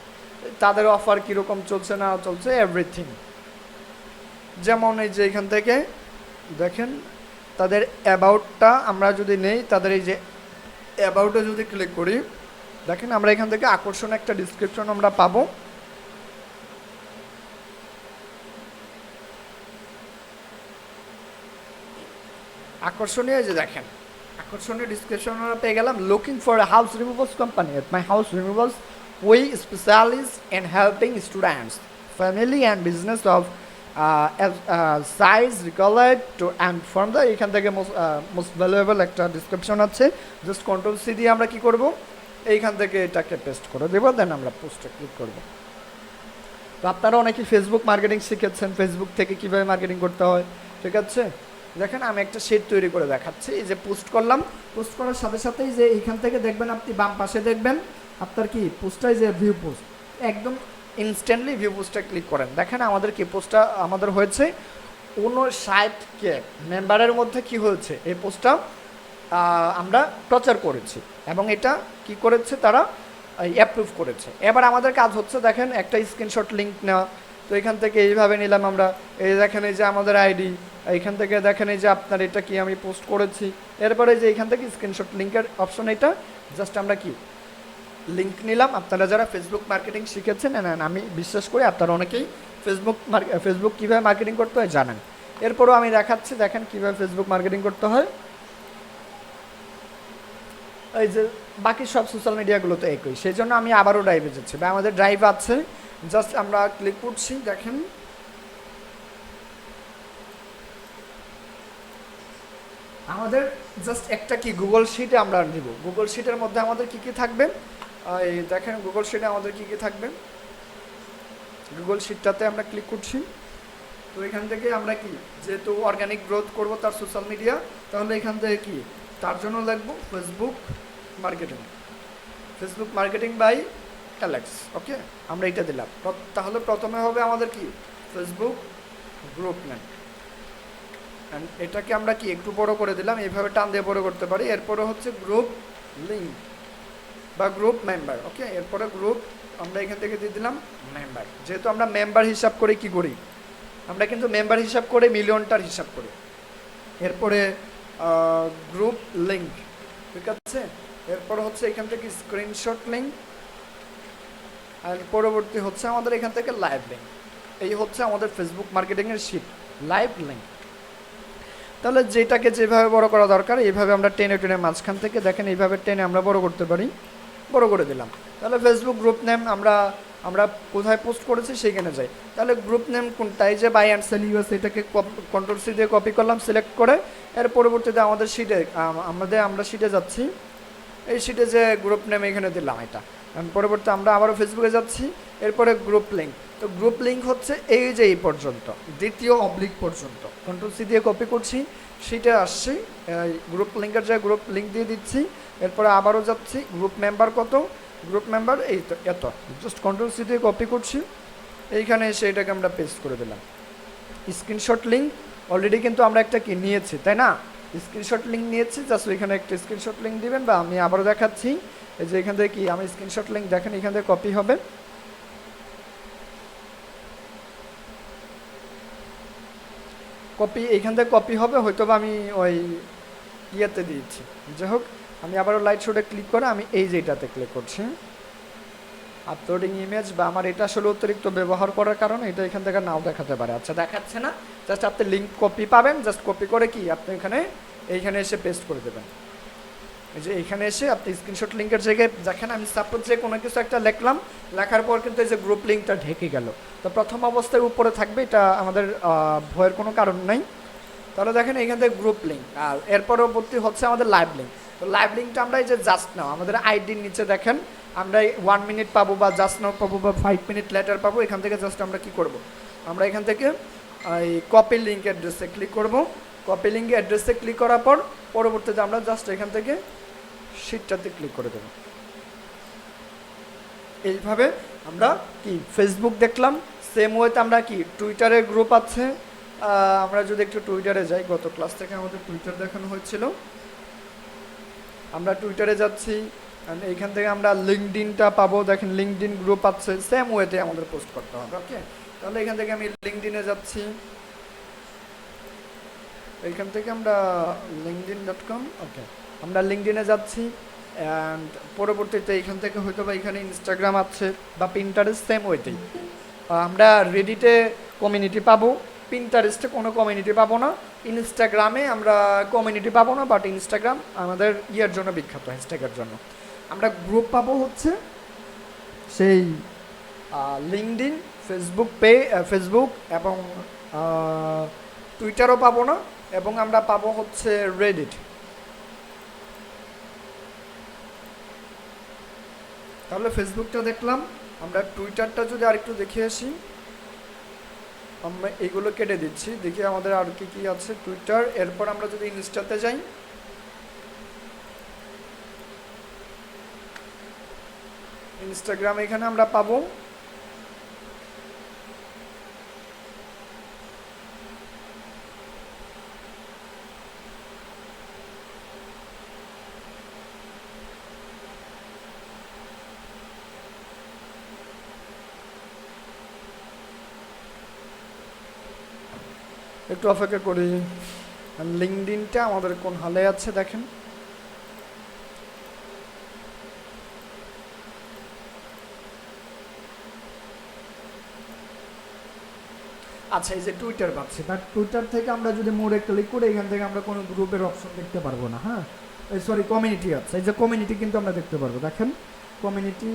তাদের অফার কীরকম চলছে না চলছে এভরিথিং। যেমন এই যে এখান থেকে দেখেন তাদের অ্যাবাউটটা আমরা যদি নেই, তাদের এই যে অ্যাবাউটে যদি ক্লিক করি, দেখেন আমরা এখান থেকে আকর্ষণীয় একটা ডিসক্রিপশন আমরা পাবো। আকর্ষণীয় যে দেখেন আকর্ষণীয় ডিসক্রিপশন আমরা পেয়ে গেলাম, looking for a house removals company at my house removals we specialist in helping students family and business of size recollect to and from the, এখান থেকে মোস্ট ভ্যালুয়েবল একটা ডিসক্রিপশন আছে। জাস্ট কন্ট্রোল সি দিয়ে আমরা কি করব, এইখান থেকে এটাকে পেস্ট করে দেবো, দেন আমরা পোস্টে ক্লিক করব। তো আপনারা অনেকেই ফেসবুক মার্কেটিং শিখেছেন, ফেসবুক থেকে কীভাবে মার্কেটিং করতে হয়, ঠিক আছে। দেখেন আমি একটা শিট তৈরি করে দেখাচ্ছি। এই যে পোস্ট করলাম, পোস্ট করার সাথে সাথেই যে এইখান থেকে দেখবেন আপনি বাম পাশে দেখবেন আপনার কি পোস্টটাই যে ভিউ পোস্ট, একদম ইনস্ট্যান্টলি ভিউ পোস্টটা ক্লিক করেন। দেখেন আমাদের কি পোস্টটা আমাদের হয়েছে 59K মেম্বারের মধ্যে কি হয়েছে, এই পোস্টটা আমরা প্রচার করেছি এবং এটা কি করেছে তারা অ্যাপ্রুভ করেছে। এবার আমাদের কাজ হচ্ছে দেখেন একটা স্ক্রিনশট লিঙ্ক নেওয়া। তো এখান থেকে এইভাবে নিলাম আমরা, এই দেখেন এই যে আমাদের আইডি, এইখান থেকে দেখেন এই যে আপনার এটা কি আমি পোস্ট করেছি। এরপরে যে এইখান থেকে স্ক্রিনশট লিঙ্কের অপশন, এটা জাস্ট আমরা কি লিঙ্ক নিলাম। আপনারা যারা ফেসবুক মার্কেটিং শিখেছেন নেন, আমি বিশ্বাস করি আপনারা অনেকেই ফেসবুক কীভাবে মার্কেটিং করতে হয় জানেন। এরপরও আমি দেখাচ্ছি দেখেন কীভাবে ফেসবুক মার্কেটিং করতে হয়। এই যে বাকি সব সোশ্যাল মিডিয়াগুলো তো একই, সেই জন্য আমি আবারও ড্রাইভে যাচ্ছি বা আমাদের ড্রাইভ আছে, জাস্ট আমরা ক্লিক করছি। দেখেন আমাদের জাস্ট একটা কি গুগল শিটে আমরা নিব। গুগল শিটের মধ্যে আমাদের কি কি থাকবে, এই দেখেন গুগল শিটে আমাদের কি কি থাকবে, গুগল শিটটাতে আমরা ক্লিক করছি। তো এখান থেকে আমরা কি যেহেতু অর্গানিক গ্রোথ করব তার সোশ্যাল মিডিয়া, তাহলে এখান থেকে কি তার জন্য লাগবো Facebook marketing. Facebook marketing by Alex, okay, আমরা এটা দিলাম। তাহলে প্রথমে হবে আমাদের কি ফেসবুক গ্রুপ নেম, অ্যান্ড এটাকে আমরা কি একটু বড় করে দিলাম, এইভাবে টান দিয়ে বড় করতে পারি। এরপরে হচ্ছে গ্রুপ লিঙ্ক বা গ্রুপ মেম্বার, ওকে, এরপরে গ্রুপ আমরা এখান থেকে দিয়ে দিলাম মেম্বার। যেহেতু আমরা মেম্বার হিসাব করে কি করি, আমরা কিন্তু মেম্বার হিসাব করে মিলিয়নটার হিসাব করি। এরপরে গ্রুপ লিঙ্ক, ঠিক আছে, এরপর হচ্ছে এখান থেকে স্ক্রিনশট লিঙ্ক, আর পরবর্তী হচ্ছে আমাদের এখান থেকে লাইভ লিঙ্ক। এই হচ্ছে আমাদের ফেসবুক মার্কেটিংয়ের শিট, লাইভ লিঙ্ক। তাহলে যেটাকে যেভাবে বড় করা দরকার এইভাবে আমরা টেনে টেনে মাঝখান থেকে দেখেন এইভাবে টেনে আমরা বড় করতে পারি, বড় করে দিলাম। তাহলে ফেসবুক গ্রুপ নেম আমরা আমরা কোথায় পোস্ট করেছি সেইখানে যাই। তাহলে গ্রুপ নেম কোনটা, এই যে বাই অ্যান্ড সেল ইউএস, এটাকে কন্ট্রোল সি দিয়ে কপি করলাম, সিলেক্ট করে এর পরবর্তীতে আমাদের শিটে আমরা শিটে যাচ্ছি। এই শিটে যে গ্রুপ নেম এখানে দিলাম এটা, পরবর্তী আমরা আবারও ফেসবুকে যাচ্ছি। এরপরে গ্রুপ লিঙ্ক, তো গ্রুপ লিঙ্ক হচ্ছে এই যে এই পর্যন্ত, দ্বিতীয় অবলিক পর্যন্ত, কন্ট্রোল সি দিয়ে কপি করছি, শিটে আসছি, গ্রুপ লিঙ্কের জায়গায় গ্রুপ লিঙ্ক দিয়ে দিচ্ছি। এরপরে আবারও যাচ্ছি, গ্রুপ মেম্বার কত, গ্রুপ মেম্বার এই তো এত, জাস্ট কন্ট্রোল সি দিয়ে কপি করছি, এইখানে এসে এটাকে আমরা পেস্ট করে দিলাম। স্ক্রিনশট লিঙ্ক অলরেডি কিন্তু আমরা একটা কি নিয়েছি, তাই না, স্ক্রিনশট লিঙ্ক নিয়েছি, জাস্ট ওইখানে একটা স্ক্রিনশট লিঙ্ক দিবেন, বা আমি আবারও দেখাচ্ছি, এই যে এখান থেকে কি আমি স্ক্রিনশট লিঙ্ক দেখেন এখান থেকে কপি হবে, কপি এইখান থেকে কপি হবে, হয়তো বা আমি ওই ইয়েতে দিয়েছি। যাই হোক, আমি আবারও লাইট শোটে ক্লিক করে আমি এই যে এটাতে ক্লিক করছি, আপলোডিং ইমেজ, বা আমার এটা আসলে অতিরিক্ত ব্যবহার করার কারণে এটা এখান থেকে নাও দেখাতে পারে। আচ্ছা, দেখাচ্ছে না, জাস্ট আপনি লিঙ্ক কপি পাবেন, জাস্ট কপি করে কি আপনি এইখানে এসে পেস্ট করে দেবেন। এই যে এইখানে এসে আপনি স্ক্রিনশট লিঙ্কের জায়গায় দেখেন, আমি সাপোজ যে কোনো কিছু একটা লিখলাম, লেখার পর কিন্তু এই যে গ্রুপ লিঙ্কটা ঢেকে গেল। তো প্রথম অবস্থায় উপরে থাকবে, এটা আমাদের ভয়ের কোনো কারণ নাই। তাহলে দেখেন এইখান থেকে গ্রুপ লিঙ্ক, আর এর পরবর্তী হচ্ছে আমাদের লাইভ লিঙ্ক। তো লাইভ লিঙ্কটা আমরা এই যে জাস্ট নাও আমাদের আইডির নিচে দেখেন আমরা 1 মিনিট পাবো, বা জাস্ট নাও পাবো, বা 5 মিনিট লেটার পাবো। এখান থেকে জাস্ট আমরা কি করব, আমরা এখান থেকে এই কপি লিঙ্ক অ্যাড্রেসে ক্লিক করব। কপি লিঙ্ক অ্যাড্রেসে ক্লিক করার পর পরবর্তীতে আমরা জাস্ট এখান থেকে শিটটাতে ক্লিক করে দেব। এইভাবে আমরা কি ফেসবুক দেখলাম। সেম ওয়েতে আমরা কি টুইটারের গ্রুপ আছে, আমরা যদি একটু টুইটারে যাই, গত ক্লাস থেকে আমাদের টুইটার দেখানো হয়েছিল, আমরা টুইটারে যাচ্ছি, এইখান থেকে আমরা লিঙ্কডইনটা পাবো, দেখেন লিঙ্কডইন গ্রুপ আছে, সেম ওয়েতে আমাদের পোস্ট করতে হবে, ওকে। তাহলে এখান থেকে আমি লিঙ্কডইনে যাচ্ছি, এইখান থেকে আমরা linkedin.com, ওকে, আমরা লিঙ্কডইনে যাচ্ছি, অ্যান্ড পরবর্তীতে এইখান থেকে হয়তো বা এখানে ইনস্টাগ্রাম আছে বা পিন্টারেস্ট, সেম ওয়েতেই আমরা রেডিটে কমিউনিটি পাবো, পিন্টারেস্টে কোনো কমিউনিটি পাবো না, ইনস্টাগ্রামে আমরা কমিউনিটি পাবো না, বাট ইনস্টাগ্রাম আমাদের ইয়ের জন্য বিখ্যাত, হ্যাশট্যাগের জন্য। আমরা গ্রুপ পাবো হচ্ছে সেই লিঙ্কডইন, ফেসবুক এবং টুইটারও পাবো না, এবং আমরা পাবো হচ্ছে রেডিট। তাহলে ফেসবুকটা দেখলাম, আমরা টুইটারটা যদি আরেকটু দেখে আসি, আমরা এইগুলো কেটে দিচ্ছি, দেখি আমাদের আর কি কি আছে। টুইটার, এরপর আমরা যদি ইনস্টাতে যাই, ইনস্টাগ্রাম এখানে আমরা পাবো, একটু অপেক্ষা করি। লিঙ্কডইনটা আমাদের কোন হালে আছে দেখেন, আচ্ছা এই যে টুইটার পাচ্ছি, বাট টুইটার থেকে আমরা যদি মোড়ে ক্লিক করে এখান থেকে আমরা কোনো গ্রুপের অপশন দেখতে পারবো না। হ্যাঁ, সরি, কমিউনিটি আছে, এই যে কমিউনিটি কিন্তু আমরা দেখতে পারবো, দেখেন কমিউনিটি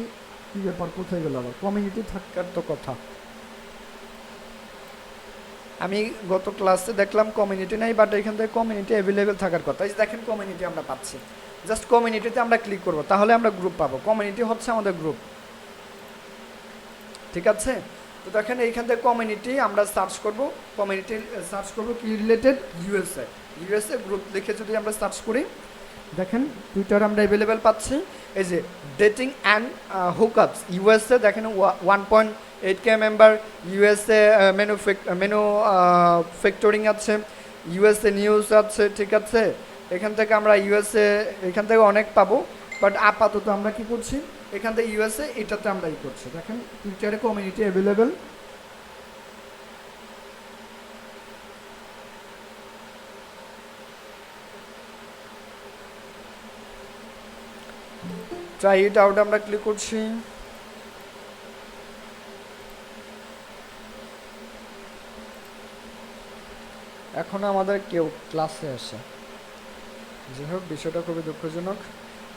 কি ব্যাপার, কোথায় গেল আবার, কমিউনিটি থাকার তো কথা, আমি গত ক্লাসে দেখলাম কমিউনিটি নাই, বাট এখান থেকে কমিউনিটি অ্যাভেলেবেল থাকার কথা। এই দেখেন কমিউনিটি আমরা পাচ্ছি, জাস্ট কমিউনিটিতে আমরা ক্লিক করব, তাহলে আমরা গ্রুপ পাবো। কমিউনিটি হচ্ছে আমাদের গ্রুপ, ঠিক আছে। তো দেখেন এইখান থেকে কমিউনিটি আমরা সার্চ করব, কমিউনিটি সার্চ করব কি রিলেটেড, ইউএসএ গ্রুপ লিখে যদি আমরা সার্চ করি, দেখেন টুইটার আমরা অ্যাভেলেবেল পাচ্ছি। এই যে ডেটিং অ্যান্ড হুকআপস ইউএসএ, দেখেন 1.8K মেম্বার, ইউএসএ ম্যানুফ্যাকচারিং আছে, ইউএসএ নিউজ আছে, ঠিক আছে। এখান থেকে আমরা ইউএসএ এখান থেকে অনেক পাবো, বাট আপাতত আমরা কি করছি এখান থেকে ইউএসএ এটাতে আমরা ই করছি। দেখেন টুইটারে community available. Try it out আমরা ক্লিক করছি। এখন আমাদের কেউ ক্লাসে আসে, যাই হোক বিষয়টা খুবই দুঃখজনক।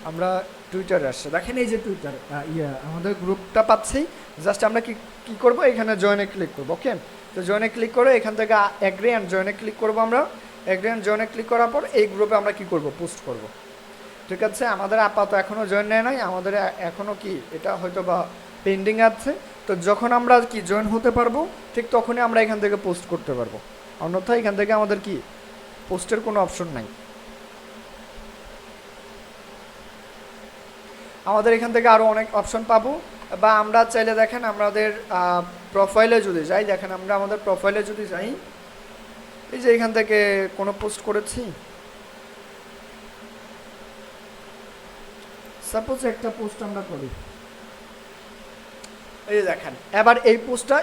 আমরা টুইটারে আসছে, দেখেন এই যে টুইটার আমাদের গ্রুপটা পাচ্ছি। জাস্ট আমরা কি কি করবো, এখানে জয়েনে ক্লিক করবো। ওকে, তো জয়েনে ক্লিক করে এখান থেকে অ্যাগ্রি অ্যান্ড জয়েনে ক্লিক করবো। আমরা অ্যাগ্রি অ্যান্ড জয়েনে ক্লিক করার পর এই গ্রুপে আমরা কি করব, পোস্ট করব। ঠিক আছে, আমাদের আপাতত এখনও জয়েন নেয় নাই, আমাদের এখনও কি এটা হয়তো বা পেন্ডিং আছে। তো যখন আমরা কি জয়েন হতে পারবো ঠিক তখনই আমরা এখান থেকে পোস্ট করতে পারবো, অন্যথায় এখান থেকে আমাদের কি পোস্টের কোনো অপশন নাই। আমাদের এখান থেকে আরও অনেক অপশন পাবো, বা আমরা চাইলে দেখেন আমাদের প্রোফাইলে যদি যাই, দেখেন আমরা আমাদের প্রোফাইলে যদি যাই, এই যে এখান থেকে কোনো পোস্ট করেছি, সাপোজ একটা পোস্ট আমরা করি, এই যে দেখেন এবার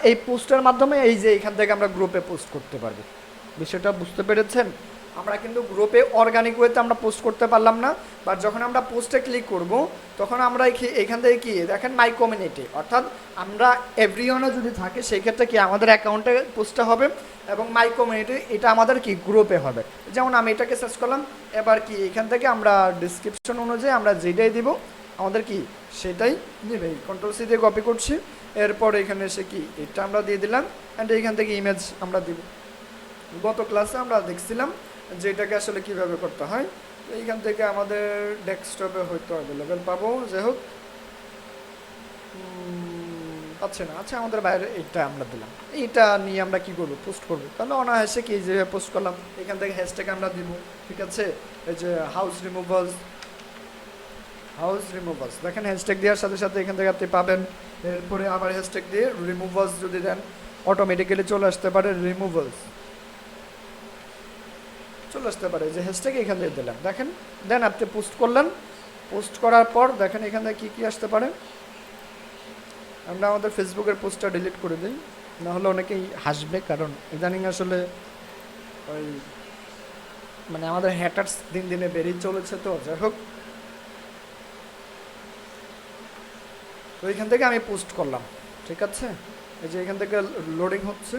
এই পোস্টের মাধ্যমে এই যে এখান থেকে আমরা গ্রুপে পোস্ট করতে পারবো। বিষয়টা বুঝতে পেরেছেন? আমরা কিন্তু গ্রুপে অর্গানিক ওয়েতে আমরা পোস্ট করতে পারলাম না, বাট যখন আমরা পোস্টে ক্লিক করব তখন আমরা এখান থেকে কি দেখেন মাই কমিউনিটি, অর্থাৎ আমরা এভরিওয়ানে যদি থাকে সেই ক্ষেত্রে কি আমাদের অ্যাকাউন্টে পোস্টটা হবে, এবং মাই কমিউনিটি এটা আমাদের কি গ্রুপে হবে। যেমন আমি এটাকে সার্চ করলাম, এবার কি এখান থেকে আমরা ডিসক্রিপশন অনুযায়ী আমরা যেটাই দিব আমাদের কি সেটাই নেবে। কন্ট্রোল সি দিয়ে কপি করছি, এরপর এখানে এসে কি এটা আমরা দিয়ে দিলাম, অ্যান্ড এইখান থেকে ইমেজ আমরা দিব। গত ক্লাসে আমরা দেখছিলাম যে এটাকে আসলে কীভাবে করতে হয়। তো এইখান থেকে আমাদের ডেস্কটপে হয়তো অ্যাভেলেবেল পাবো, যাই হোক পাচ্ছে না। আচ্ছা, আমাদের বাইরে এইটা আমরা দিলাম, এইটা নিয়ে আমরা কি করবো, পোস্ট করবো। তাহলে অনায়াসে কি যে পোস্ট করলাম, এখান থেকে হ্যাশট্যাগ আমরা দিব, ঠিক আছে। এই যে হাউস রিমুভালস দেখেন হ্যাশট্যাগ দেওয়ার সাথে সাথে এখান থেকে আপনি পাবেন। এরপরে আবার হ্যাশট্যাগ দিয়ে রিমুভালস যদি দেন অটোমেটিক্যালি চলে আসতে পারে, রিমুভালস চলে আসতে পারে। যে হ্যাশট্যাগ এখান থেকে দিলাম, দেখেন দেন আপনি পোস্ট করলেন। পোস্ট করার পর দেখেন এখান থেকে কী আসতে পারে। আমরা আমাদের ফেসবুকের পোস্টটা ডিলিট করে দিই, নাহলে অনেকেই হাসবে, কারণ ইদানিং আসলে ওই মানে আমাদের হ্যাটার্স দিন দিনে বেড়েই চলেছে। তো যাই হোক, তো এখান থেকে আমি পোস্ট করলাম, ঠিক আছে। এই যে এখান থেকে লোডিং হচ্ছে।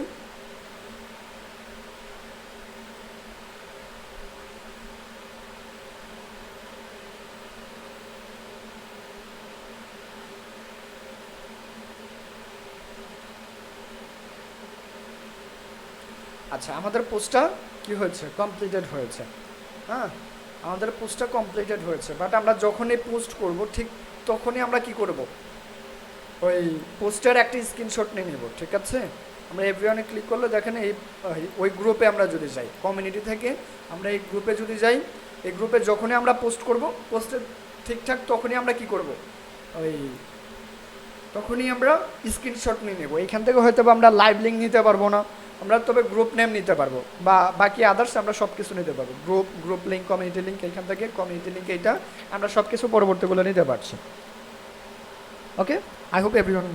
আচ্ছা, আমাদের পোস্টটা কি হয়েছে, কমপ্লিটেড হয়েছে। হ্যাঁ, আমাদের পোস্টটা কমপ্লিটেড হয়েছে, বাট আমরা যখনই পোস্ট করব ঠিক তখনই আমরা কি করব, ওই পোস্টের একটা স্ক্রিনশট নিয়ে নেব, ঠিক আছে। আমরা এভরিওয়ানে ক্লিক করলে দেখেন এই ওই গ্রুপে আমরা যদি যাই, কমিউনিটি থেকে আমরা এই গ্রুপে যদি যাই, এই গ্রুপে যখনই আমরা পোস্ট করব, পোস্টের ঠিকঠাক তখনই আমরা কি করব, ওই তখনই আমরা স্ক্রিনশট নিয়ে নেব। এখান থেকে হয়তো আমরা লাইভ লিঙ্ক নিতে পারবো না, আমরা তবে গ্রুপ নেম নিতে পারবো, বা বাকি আদার্স আমরা সব কিছু নিতে পারবো। গ্রুপ লিঙ্ক, কমিউনিটি লিঙ্ক, এখান থেকে কমিউনিটি লিঙ্ক এইটা আমরা সব কিছু পরবর্তীগুলো নিতে পারছি। Okay, I hope everyone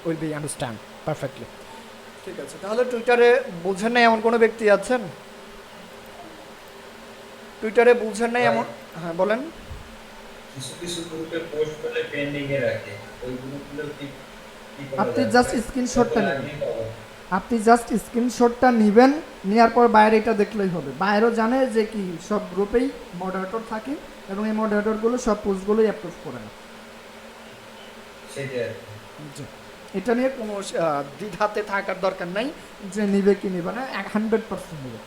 will be understand perfectly. ঠিক আছে, তাহলে টুইটারে বুঝেন নাই এমন কোনো ব্যক্তি আছেন? টুইটারে বুঝেন নাই এমন, হ্যাঁ বলেন। কিছু গ্রুপে পোস্ট করলে পেন্ডিং এ রাখে, ওই গ্রুপগুলো কি আপনি জাস্ট স্ক্রিনশটটা নেবেন, আপনি জাস্ট স্ক্রিনশটটা নেবেন, নেওয়ার পর বাইরে এটা দেখলেই হবে। বাইরেও জানে যে কি সব গ্রুপেই মডারেটর থাকে, এবং এই মডারেটরগুলো সব পোস্টগুলোই অ্যাপ্রুভ করে না। এটা নিয়ে কোনো দ্বিধাতে থাকার দরকার নাই যে নিবে কি নিবে না, 100% নিবে।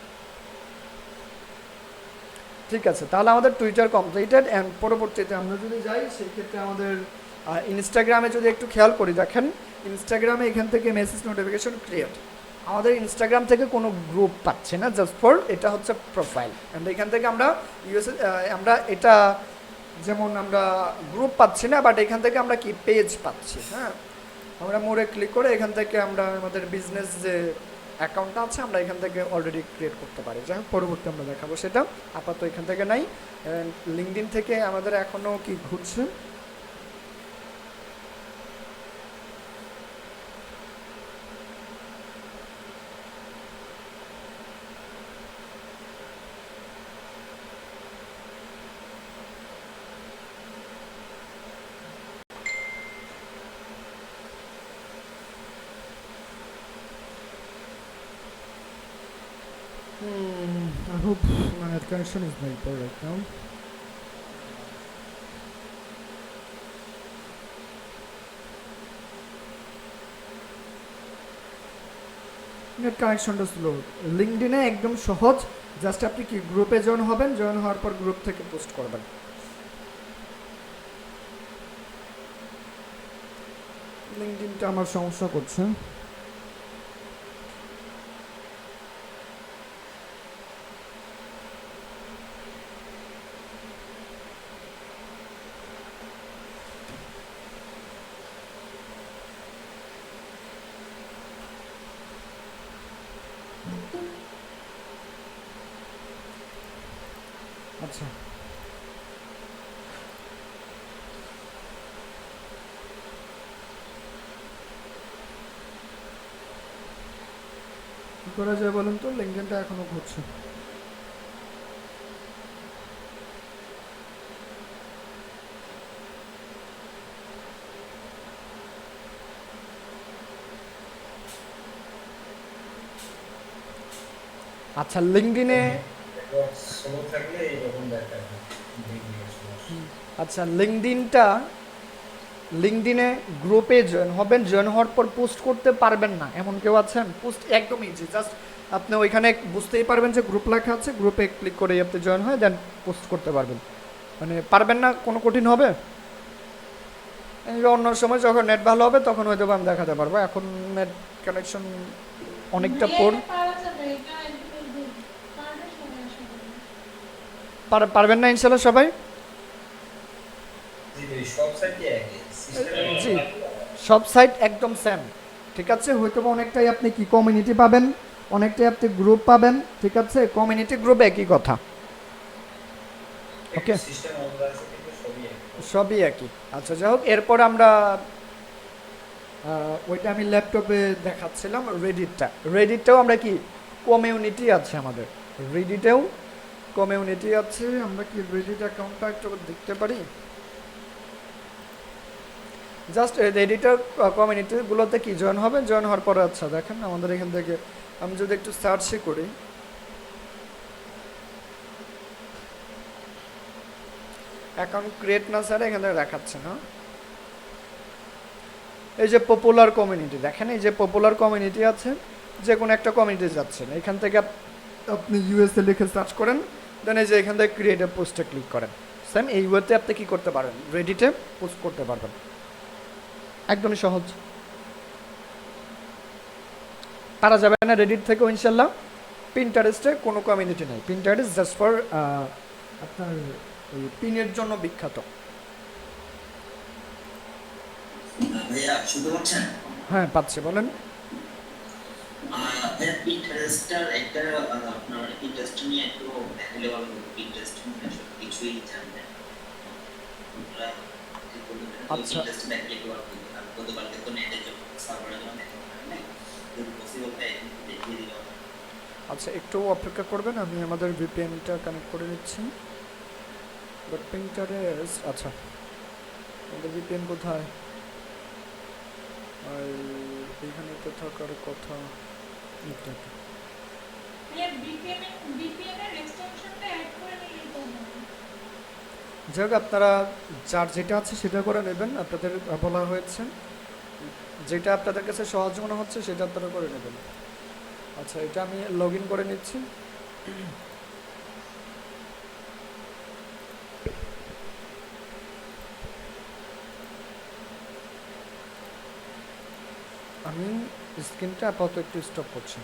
ঠিক আছে, তাহলে আমাদের টুইটার কমপ্লিটেড। অ্যান্ড পরবর্তীতে আমরা যদি যাই সেই ক্ষেত্রে আমাদের ইনস্টাগ্রামে যদি একটু খেয়াল করি, দেখেন ইনস্টাগ্রামে এখান থেকে মেসেজ নোটিফিকেশন ক্রিয়েট, আমাদের ইনস্টাগ্রাম থেকে কোনো গ্রুপ পাচ্ছে না, জাস্ট ফর এটা হচ্ছে প্রোফাইল। অ্যান্ড এখান থেকে আমরা ইউএসএ আমরা এটা যেমন আমরা গ্রুপ পাচ্ছি না, বাট এখান থেকে আমরা কি পেজ পাচ্ছি। হ্যাঁ, আমরা মোড়ে ক্লিক করে এখান থেকে আমরা আমাদের বিজনেস যে অ্যাকাউন্টটা আছে আমরা এখান থেকে অলরেডি ক্রিয়েট করতে পারি। যাই হোক, পরবর্তী আমরা দেখাবো সেটা, আপাতত এখান থেকে নাই। লিঙ্কডইন থেকে আমাদের এখনও কি ঘুরছে, I hope my net connection is very poor right now. Net কানেকশনটা স্লো। লিঙ্কডইনে একদম সহজ, জাস্ট আপনি কি গ্রুপে জয়েন হবেন, জয়েন হওয়ার পর গ্রুপ থেকে পোস্ট করবেন। লিঙ্কডইনটা আমার সমস্যা করছে। আচ্ছা, কি করা যায় বলুন তো? লিঙ্কডইনটা এখনো ঘুরছে। আচ্ছা, লিঙ্কডইনে স্লো থাকলে এরকম দেখায় ভিডিও সমস্যা। আচ্ছা, লিঙ্কডইনে গ্রুপে জয়েন হবেন, জয়েন হওয়ার পর পোস্ট করতে পারবেন না এমন কেউ আছেন? পোস্ট একদম ইজি, জাস্ট আপনি ওইখানে বুঝতেই পারবেন যে গ্রুপ লেখা আছে, গ্রুপে ক্লিক করে আপনি জয়েন হয় দেন পোস্ট করতে পারবেন। মানে পারবেন না, কোনো কঠিন হবে? অন্য সময় যখন নেট ভালো হবে তখন হয়তো আমি দেখাতে পারবো, এখন নেট কানেকশন অনেকটা পোর। পারবেন না ইনশাল্লাহ সবাই? জি, সব সাইট একদম সেম, ঠিক আছে। হয়তো অনেকটাই আপনি কি কমিউনিটি পাবেন, অনেকটাই আপনি গ্রুপ পাবেন, ঠিক আছে। কমিউনিটি গ্রুপ একই কথা, ওকে, সবই একই। আচ্ছা, যাই হোক, এরপর আমরা ওইটা আমি ল্যাপটপে দেখাচ্ছিলাম রেডিটটাও আমরা কি কমিউনিটি আছে আমাদের, রেডিটেও কমিউনিটি আছে। আমরা কি রেডিট অ্যাকাউন্টটা একটু দেখতে পারি? জাস্ট রেডিটার কমিউনিটিগুলোতে কি জয়েন হবে, জয়েন হওয়ার পরে আচ্ছা দেখেন আমাদের এখান থেকে আমি যদি একটু সার্চই করি, অ্যাকাউন্ট ক্রিয়েট না স্যার এখান থেকে দেখাচ্ছে না। এই যে পপুলার কমিউনিটি দেখেন, এই যে পপুলার কমিউনিটি আছে, যে কোনো একটা কমিউনিটি যাচ্ছেন, এখান থেকে আপনি ইউএসএ লিখে সার্চ করেন, দেন এই যে এখান থেকে ক্রিয়েট এ পোস্টে ক্লিক করেন। সেম এই ওয়েতে আপনি কি করতে পারেন, রেডিটে পোস্ট করতে পারবেন, একদমই সহজ। পারা যাবে না রেডিট থেকেও ইনশাল্লাহ। পিন্টারেস্টে কোনো কমিউনিটি নেই, পিন্টারেস্ট জাস্ট ফর আপনার ওই পিনের জন্য বিখ্যাত। ভাইয়া শুনতে পাচ্ছেন? হ্যাঁ পাচ্ছি, বলেন। ভাইয়া পিন্টারেস্টটার একটা আপনার পিন্টারেস্ট নিয়ে একটু দেখালে ভালো হতো। পিন্টারেস্ট নিয়ে আসলে কিছুই জানি না আমরা, কি বলবো, আচ্ছা, পিন্টারেস্ট দেখালে একটু ভালো হতো। আমি গতকালকে তো নেটের জন্য সার্ভারের জন্য দেখা হয় যদি পসিবল হয় দেখিয়ে দিলে হবে। আচ্ছা, একটু অপেক্ষা করবেন, আমি আমাদের ভিপিএনটা কানেক্ট করে নিচ্ছি। বাট পিন্টারেস্ট, আচ্ছা আমাদের ভিপিএন কোথায়? আর এখানে তো থাকার কথা। যাই হোক, আপনারা যার যেটা আছে সেটা করে নেবেন, আপনাদের বলা হয়েছে যেটা আপনাদের কাছে সহজ মনে হচ্ছে সেটা আপনারা করে নেবেন। আচ্ছা, এটা আমি লগ ইন করে নিচ্ছি। আমি স্ক্রিনটা আপাতত একটু স্টপ করছে।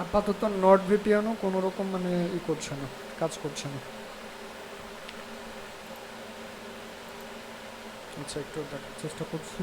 আপাতত নট ভিপিএনও কোনো রকম মানে করছে না, কাজ করছে না। আচ্ছা একটু দেখার চেষ্টা করছি।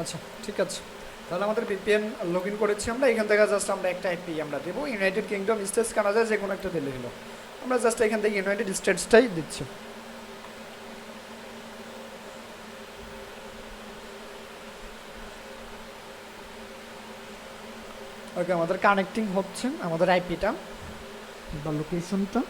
আচ্ছা ঠিক আছে, তাহলে আমাদের ভিপিএন লগ ইন করেছি আমরা। এখান থেকে জাস্ট আমরা একটা আইপি আমরা দেবো, ইউনাইটেড কিংডম, স্টেটস, কানাডা, যে কোনো একটা দিলে হলো। আমরা জাস্ট এখান থেকে ইউনাইটেড স্টেটসটাই দিচ্ছি। ওকে, আমাদের কানেক্টিং হচ্ছে আমাদের আইপিটা বা লোকেশনটা।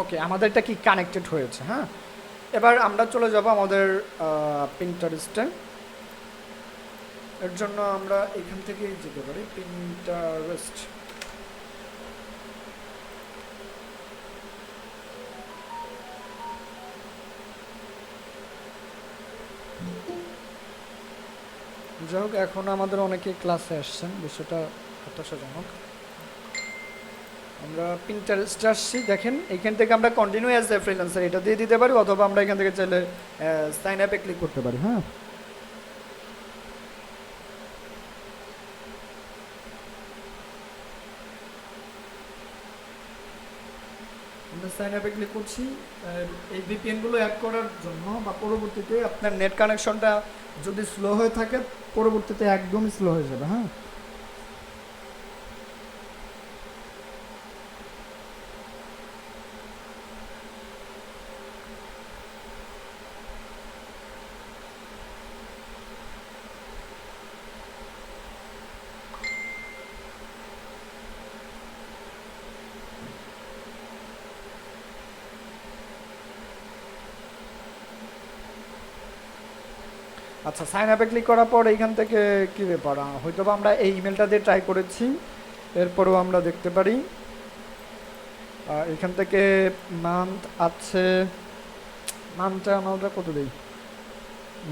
ওকে, আমাদের এটা কি কানেক্টেড হয়েছে। হ্যাঁ, এবার আমরা চলে যাব আমাদের পিন্টারেস্টে। এর জন্য আমরা এখান থেকেই যেতে পারি পিন্টারেস্ট। যাই হোক, এখন আমাদের অনেকে ক্লাসে আসছেন, বিষয়টা হতাশাজনক। আমরা পিন্টারেস্টে আসছি, দেখেন এখান থেকে আমরা কন্টিনিউ অ্যাজ এ ফ্রিল্যান্সার এটা দিয়ে দিতে পারি, অথবা আমরা এখান থেকে চাইলে সাইন আপে ক্লিক করতে পারি। হ্যাঁ, আমরা সাইন আপে ক্লিক করছি এই ভিপিএনগুলো অ্যাড করার জন্য, বা পরবর্তীতে আপনার নেট কানেকশনটা যদি স্লো হয়ে থাকে পরবর্তীতে একদমই স্লো হয়ে যাবে। হ্যাঁ, আচ্ছা, সাইন আপে ক্লিক করার পর এইখান থেকে কী ব্যাপার, হয়তো বা আমরা এই ইমেলটা দিয়ে ট্রাই করেছি, এরপরেও আমরা দেখতে পারি এখান থেকে মান্থ আছে, মান্থটা আমরা কত দিই,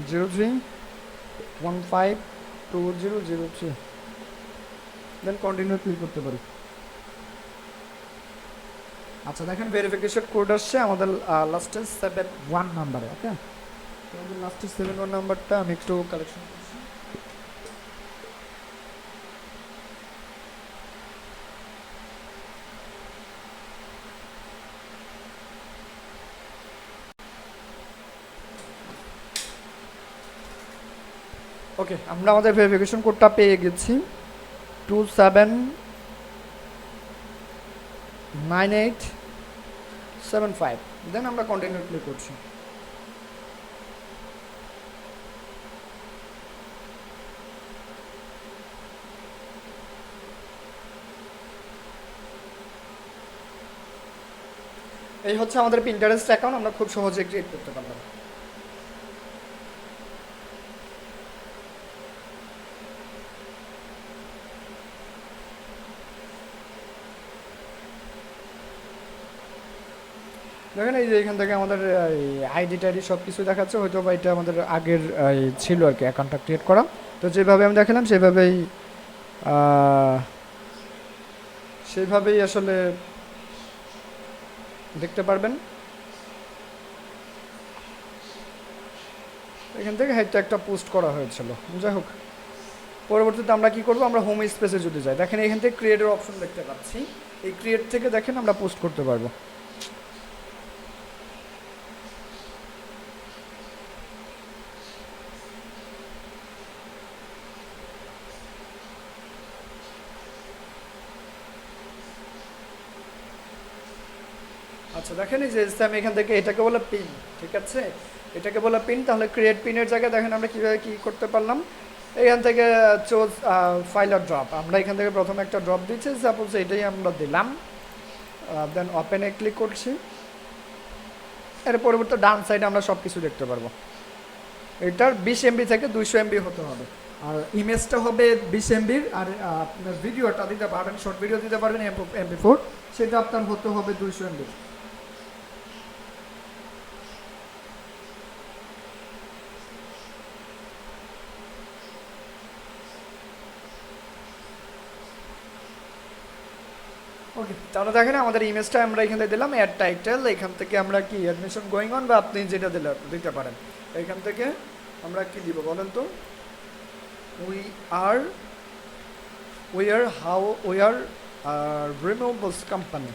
03152003, দেন কন্টিনিউ ক্লিক করতে পারি। আচ্ছা দেখেন, ভেরিফিকেশন কোড আসছে আমাদের লাস্টে 71 নাম্বারে। ওকে, তোমাদের লাস্টের 7 নাম্বারটা আমি একটু কালেকশন করছি। ওকে, আমরা আমাদের ভেরিফিকেশন কোডটা পেয়ে গেছি 279875। দেন আমরা কন্টিনিউ ক্লিক করছি। এই হচ্ছে আমাদের পিন্টারেস্ট অ্যাকাউন্ট, আমরা খুব সহজে ক্রিয়েট করতে পারলাম। দেখেন এই যে এখান থেকে আমাদের আইডি টাইডি সব কিছু দেখাচ্ছে, হয়তো বা এটা আমাদের আগের ছিল আর কি অ্যাকাউন্টটা ক্রিয়েট করা। তো যেভাবে আমি দেখালাম সেইভাবেই আসলে দেখতে পারবেন। এখান থেকে হাইটটা একটা পোস্ট করা হয়েছিল, যাই হোক। পরবর্তীতে আমরা কি করব, আমরা হোম স্পেসে যদি যাই, দেখেন এখান থেকে ক্রিয়েটের অপশন দেখতে পাচ্ছি। এই ক্রিয়েট থেকে দেখেন আমরা পোস্ট করতে পারবো। আচ্ছা দেখেন এই যে আমি এখান থেকে এটাকে বলে পিন, ঠিক আছে, এটাকে বলে পিন। তাহলে ক্রিয়েট পিনের জায়গায় দেখেন আমরা কীভাবে কী করতে পারলাম। এখান থেকে চোজ ফাইল আর ড্রপ, আমরা এখান থেকে প্রথমে একটা ড্রপ দিচ্ছি, সাপোজ এটাই আমরা দিলাম। দেন ওপেনে ক্লিক করছি। এর পরবর্তী ডান সাইডে আমরা সব কিছু দেখতে পারবো। এটার 20 MB থেকে 200 MB হতে হবে, আর ইমেজটা হবে 20 MB-র, আর আপনার ভিডিওটা দিতে পারবেন, শর্ট ভিডিও দিতে পারবেন MP4, সেটা আপনার হতে হবে 200 MB। ওকে, তাহলে দেখেন আমাদের ইমেজটা আমরা এখানে দিলাম অ্যাড টাইটেল। এখান থেকে আমরা কি অ্যাডমিশন গোয়িং অন বা আপনি যেটা দিতে পারেন। এখান থেকে আমরা কি দিব বলেন তো, উই আর রিমুভালস কোম্পানি,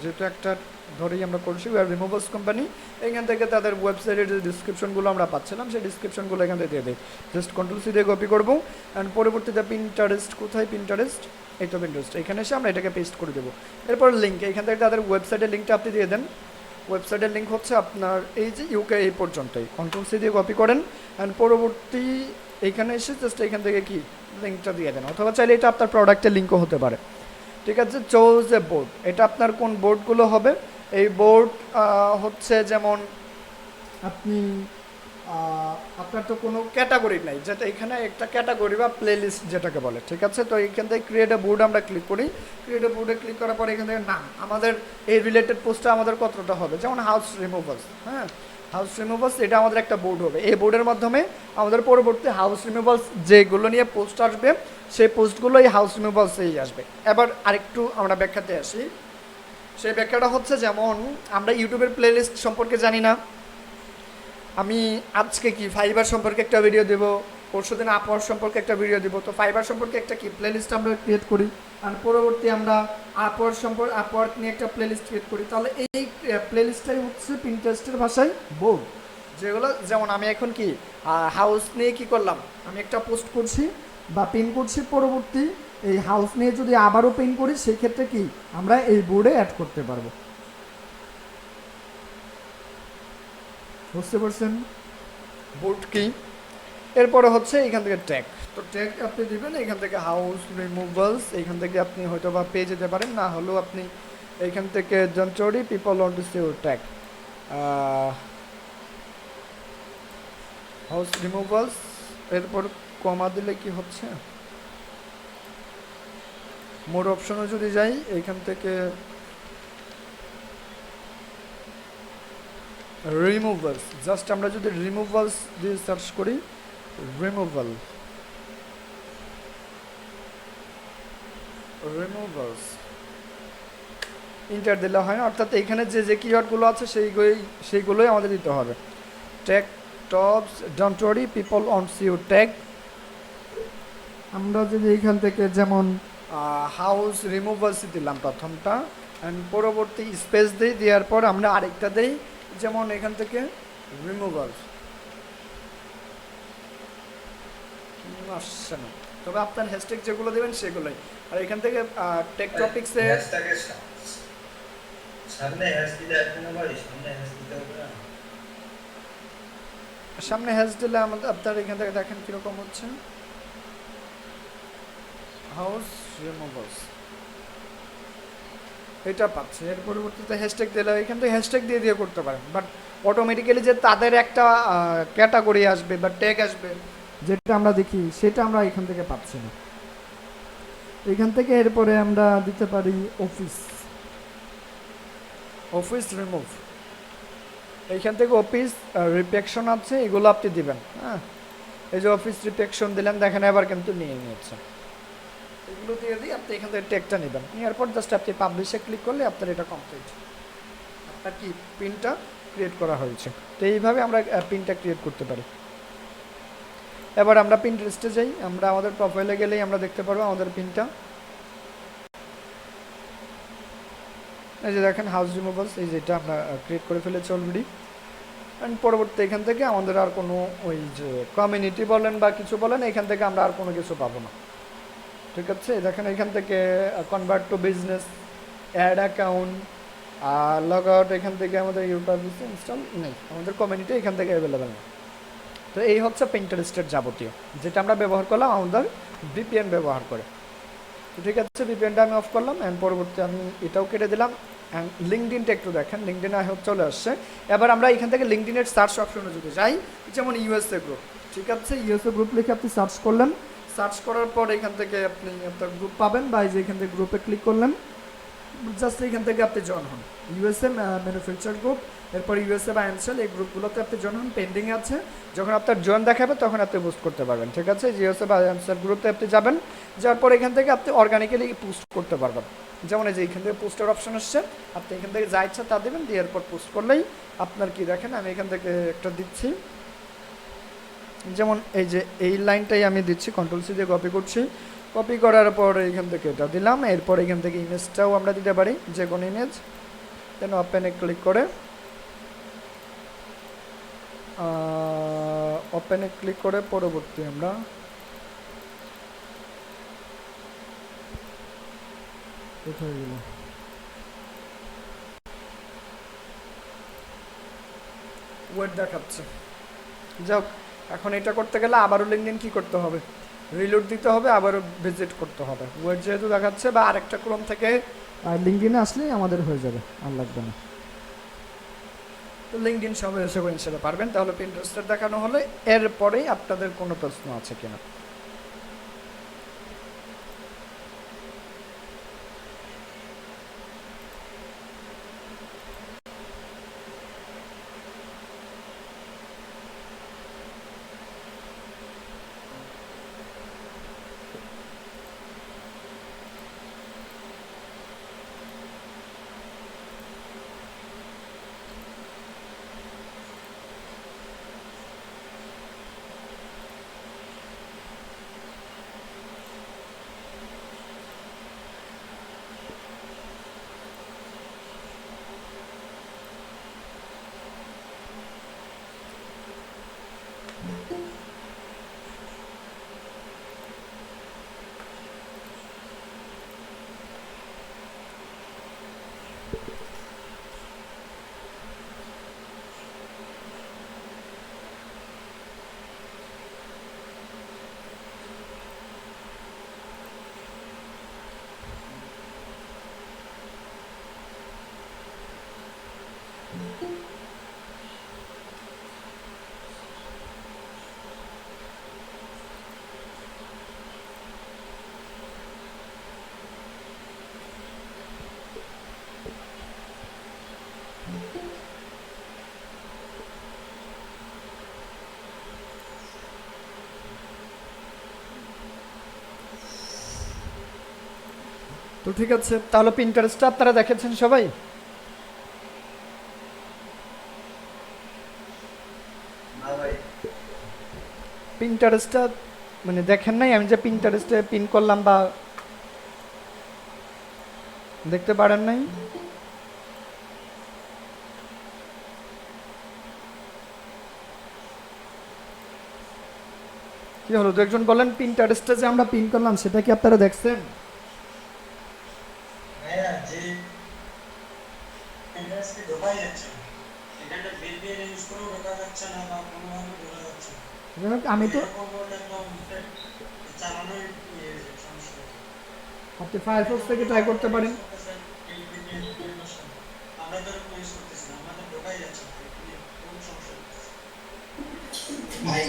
যেহেতু একটা ধরেই আমরা করছি উই আর রিমুভালস কোম্পানি। এখান থেকে তাদের ওয়েবসাইটের যে ডিসক্রিপশনগুলো আমরা পাচ্ছিলাম সেই ডিসক্রিপশনগুলো এখান থেকে দিয়ে দিই। জাস্ট Ctrl+C দিয়ে কপি করবো, অ্যান্ড পরবর্তীতে পিন্টারেস্ট, কোথায় পিন্টারেস্ট, এই তো পিন্টারেস্ট, এখানে এসে আমরা এটাকে পেস্ট করে দেবো। এরপর লিঙ্ক, এখান থেকে তাদের ওয়েবসাইটের লিঙ্কটা আপনি দিয়ে দেন। ওয়েবসাইটের লিঙ্ক হচ্ছে আপনার এই যে UK এই পর্যন্তই। Ctrl+C দিয়ে কপি করেন, অ্যান্ড পরবর্তী এইখানে এসে জাস্ট এখান থেকে কি লিঙ্কটা দিয়ে দেন, অথবা চাইলে এটা আপনার প্রোডাক্টের লিঙ্কও হতে পারে। ঠিক আছে, চোজ এ বোর্ড, এটা আপনার কোন বোর্ডগুলো হবে। এই বোর্ড হচ্ছে যেমন আপনি আপনার তো কোনো ক্যাটাগরি নাই, যেটা এখানে একটা ক্যাটাগরি বা প্লেলিস্ট যেটাকে বলে, ঠিক আছে। তো এইখান থেকে ক্রিয়েট এ বোর্ড আমরা ক্লিক করি। ক্রিয়েট এ বোর্ডে ক্লিক করার পরে এখান থেকে নাম, আমাদের এই রিলেটেড পোস্টটা আমাদের কতটা হবে, যেমন হাউস রিমুভালস, হ্যাঁ হাউস রিমুভালস, এটা আমাদের একটা বোর্ড হবে। এই বোর্ডের মাধ্যমে আমাদের পরবর্তী হাউস রিমুভালস যেগুলো নিয়ে পোস্ট আসবে সেই পোস্টগুলো এই হাউস রিমুভালসেই আসবে। এবার আরেকটু আমরা ব্যাখ্যাতে আসি। সেই ব্যাখ্যাটা হচ্ছে, যেমন আমরা ইউটিউবের প্লেলিস্ট সম্পর্কে জানি না, আমি আজকে কি ফাইবার সম্পর্কে একটা ভিডিও দেবো, পরশুদিন আপওয়ার্ক সম্পর্কে একটা ভিডিও দেবো, তো ফাইবার সম্পর্কে একটা কি প্লেলিস্ট আমরা ক্রিয়েট করি, আর পরবর্তী আমরা আপওয়ার্ক নিয়ে একটা প্লেলিস্ট ক্রিয়েট করি। তাহলে এই প্লেলিস্টটাই হচ্ছে পিন্টারেস্টের ভাষায় বোর্ড, যেগুলো যেমন আমি এখন কি হাউস নিয়ে কি করলাম, আমি একটা পোস্ট করছি বা পিন করছি, পরবর্তী এই হাউস নিয়ে যদি আবারও পিন করি সেই ক্ষেত্রে কি আমরা এই বোর্ডে অ্যাড করতে পারবো। বুঝতে পারছেন বোর্ড কি। এরপরে হচ্ছে এখান থেকে ট্যাগ, তো ট্যাগ আপনি দিবেন এখান থেকে হাউস রিমুভালস, এখান থেকে আপনি হয়তো বা পেয়ে যেতে পারেন, না হলেও আপনি এখান থেকে জনচৌরি people want to see your tag house removals, এরপর কমা দিলে কি হচ্ছে, মোর অপশনে যদি যাই এখান থেকে রিমুভালস, জাস্ট আমরা যদি রিমুভালস দিয়ে সার্চ করি, রিমুভালস ইন্টার দিলে হয় না, অর্থাৎ এখানে যে কিওয়ার্ডগুলো আছে সেইগুলোই আমাদের দিতে হবে। Tag tops don't worry people wants you tag. আমরা যদি এখান থেকে যেমন হাউস রিমুভালস দিলাম প্রথমটা, অ্যান্ড পরবর্তী স্পেস দিই, দেওয়ার পর আমরা আরেকটা দিই, যেমন এখান থেকে রিমুভালস আসছে না, তবে আপনার হ্যাশট্যাগ যেগুলো দেবেন সেগুলোই। আর এখান থেকে টেক টপিক্সে হ্যাশট্যাগের সামনে হ্যাশ দিলে এখন আবার সামনে হ্যাশ দিতে হবে না। সামনে হ্যাশ দিলে আমাদের আপনার এখান থেকে দেখেন কীরকম হচ্ছে, হাউস রিমুভালস এটা পাচ্ছে। এর পরিবর্তিতে হ্যাশট্যাগ দিলে এখান থেকে হ্যাশট্যাগ দিয়ে দিয়ে করতে পারেন, বাট অটোমেটিক্যালি যে তাদের একটা ক্যাটাগরি আসবে বা ট্যাগ আসবে যেটা আমরা দেখি সেটা আমরা এখান থেকে পাচ্ছি না। এখান থেকে এরপরে আমরা দিতে পারি অফিস, অফিস রিমুভ, এইখান থেকে অফিস রিফ্লেকশন আছে, এগুলো আপনি দিবেন। হ্যাঁ, এই যে অফিস রিফ্লেকশন দিলেন, দেখেন এবার কিন্তু নিয়ে নিয়েছে। এগুলো দিয়ে দিয়ে আপনি এখান থেকে টেকটা নেবেন, নেওয়ার পর জাস্ট আপনি পাবলিশে ক্লিক করলে আপনার এটা কমপ্লিট, আপনার কি পিনটা ক্রিয়েট করা হয়েছে। তো এইভাবে আমরা পিনটা ক্রিয়েট করতে পারি। এবার আমরা পিন্টারেস্টে যাই, আমরা আমাদের প্রোফাইলে গেলেই আমরা দেখতে পারবো আমাদের পিনটা। এই যে দেখেন হাউস রিমুভালস, এই যেটা আমরা ক্রিয়েট করে ফেলেছি অলরেডি। অ্যান্ড পরবর্তী এখান থেকে আমাদের আর কোনো ওই যে কমিউনিটি বলেন বা কিছু বলেন, এখান থেকে আমরা আর কোনো কিছু পাবো না। ঠিক আছে, দেখেন এখান থেকে convert to business, ad account, log out, এখান থেকে আমাদের ইউটিউব ইনস্টল নেই, আমাদের কমিউনিটি এখান থেকে অ্যাভেলেবেল না। তো এই হচ্ছে পিন্টারেস্টের যাবতীয়, যেটা আমরা ব্যবহার করলাম আমাদের ভিপিএন ব্যবহার করে। তো ঠিক আছে, ভিপিএনটা আমি অফ করলাম, অ্যান্ড পরবর্তী আমি এটাও কেটে দিলাম। অ্যান্ড লিঙ্কডিনটা একটু দেখেন, লিঙ্কডিনে চলে আসছে। এবার আমরা এখান থেকে লিঙ্কডিনের সার্চ অপশনে যদি যাই, যেমন ইউএসএ গ্রুপ, ঠিক আছে, ইউএসএ গ্রুপ লিখে আপনি সার্চ করলেন, সার্চ করার পর এখান থেকে আপনি আপনার গ্রুপ পাবেন, বা এই যে এখান থেকে গ্রুপে ক্লিক করলেন, জাস্ট এখান থেকে আপনি জয়েন হন। ইউএসএ ম্যানুফ্যাকচার গ্রুপ, এরপর ইউএসএ বা অ্যানসেল, এই গ্রুপগুলোতে আপনি জয়েন হন, পেন্ডিংয়ে আছে। যখন আপনার জয়েন দেখাবে তখন আপনি বুস্ট করতে পারবেন। ঠিক আছে, ইউএসএ বা অ্যানসেল গ্রুপে আপনি যাবেন, যাওয়ার পর এখান থেকে আপনি অর্গানিক্যালি পোস্ট করতে পারবেন। যেমন এই যে এখান থেকে পোস্টের অপশন আসছে, আপনি এখান থেকে যা ইচ্ছা তা দেবেন, দিয়ে এরপর পোস্ট করলেই আপনার কি দেখেন, আমি এখান থেকে একটা দিচ্ছি, যেমন এই যে এই লাইনটাই আমি দিচ্ছি, কন্ট্রোল সি দিয়ে কপি করছি, কপি করার পর এখান থেকে এটা দিলাম। এরপর এখান থেকে ইমেজটাও আমরা দিতে পারি, যে কোনো ইমেজ, দেন ওপেনে ক্লিক করে ওপেনে ক্লিক করে পরবর্তী আমরা কোথায় গেল, ওয়েট দেখাচ্ছে। যাক, এখন এটা করতে গেলে আবারও লিঙ্কডিন কি করতে হবে, রিলোড দিতে হবে, আবারও ভিজিট করতে হবে। ওয়েট যেহেতু দেখাচ্ছে, বা আরেকটা ক্রোম থেকে লিঙ্কডিনে আসলেই আমাদের হয়ে যাবে, আর লাগবে না। তো লিঙ্কডিন সবাই এসে ইনশাআল্লাহ পারবেন। তাহলে পিন্টারেস্টের দেখানো হলে এরপরেই আপনাদের কোনো প্রশ্ন আছে কিনা। তো ঠিক আছে, তাহলে পিন্টারেস্টটা আপনারা দেখেছেন সবাই। না ভাই। পিন্টারেস্টটা মানে দেখেন নাই আমি যে পিন্টারেস্টে পিন করলাম বা দেখতে পারেন নাই? কি হলো, দু একজন বলেন পিন্টারেস্টে যে আমরা পিন করলাম সেটা কি আপনারা দেখছেন? ভাইয়া যে ইন্টারেস্টে ঢোকাই যাচ্ছে না, এখানটা VPN ইউজ করেও ঢোকা যাচ্ছে না বা কোনোভাবে ঢোকা যাচ্ছে না। যাই হোক, আমি তো এরকম হলে একদম চালানোই সমস্যা হতো। আপনি ফায়ারফক্স থেকে ট্রাই করতে পারেন। এই VPN পরিবেশন আমরা তো এরকম ইউজ করতেছি না, আমাদের ঢোকাই যাচ্ছে না, VPN কোন সমস্যা হচ্ছে? ভাই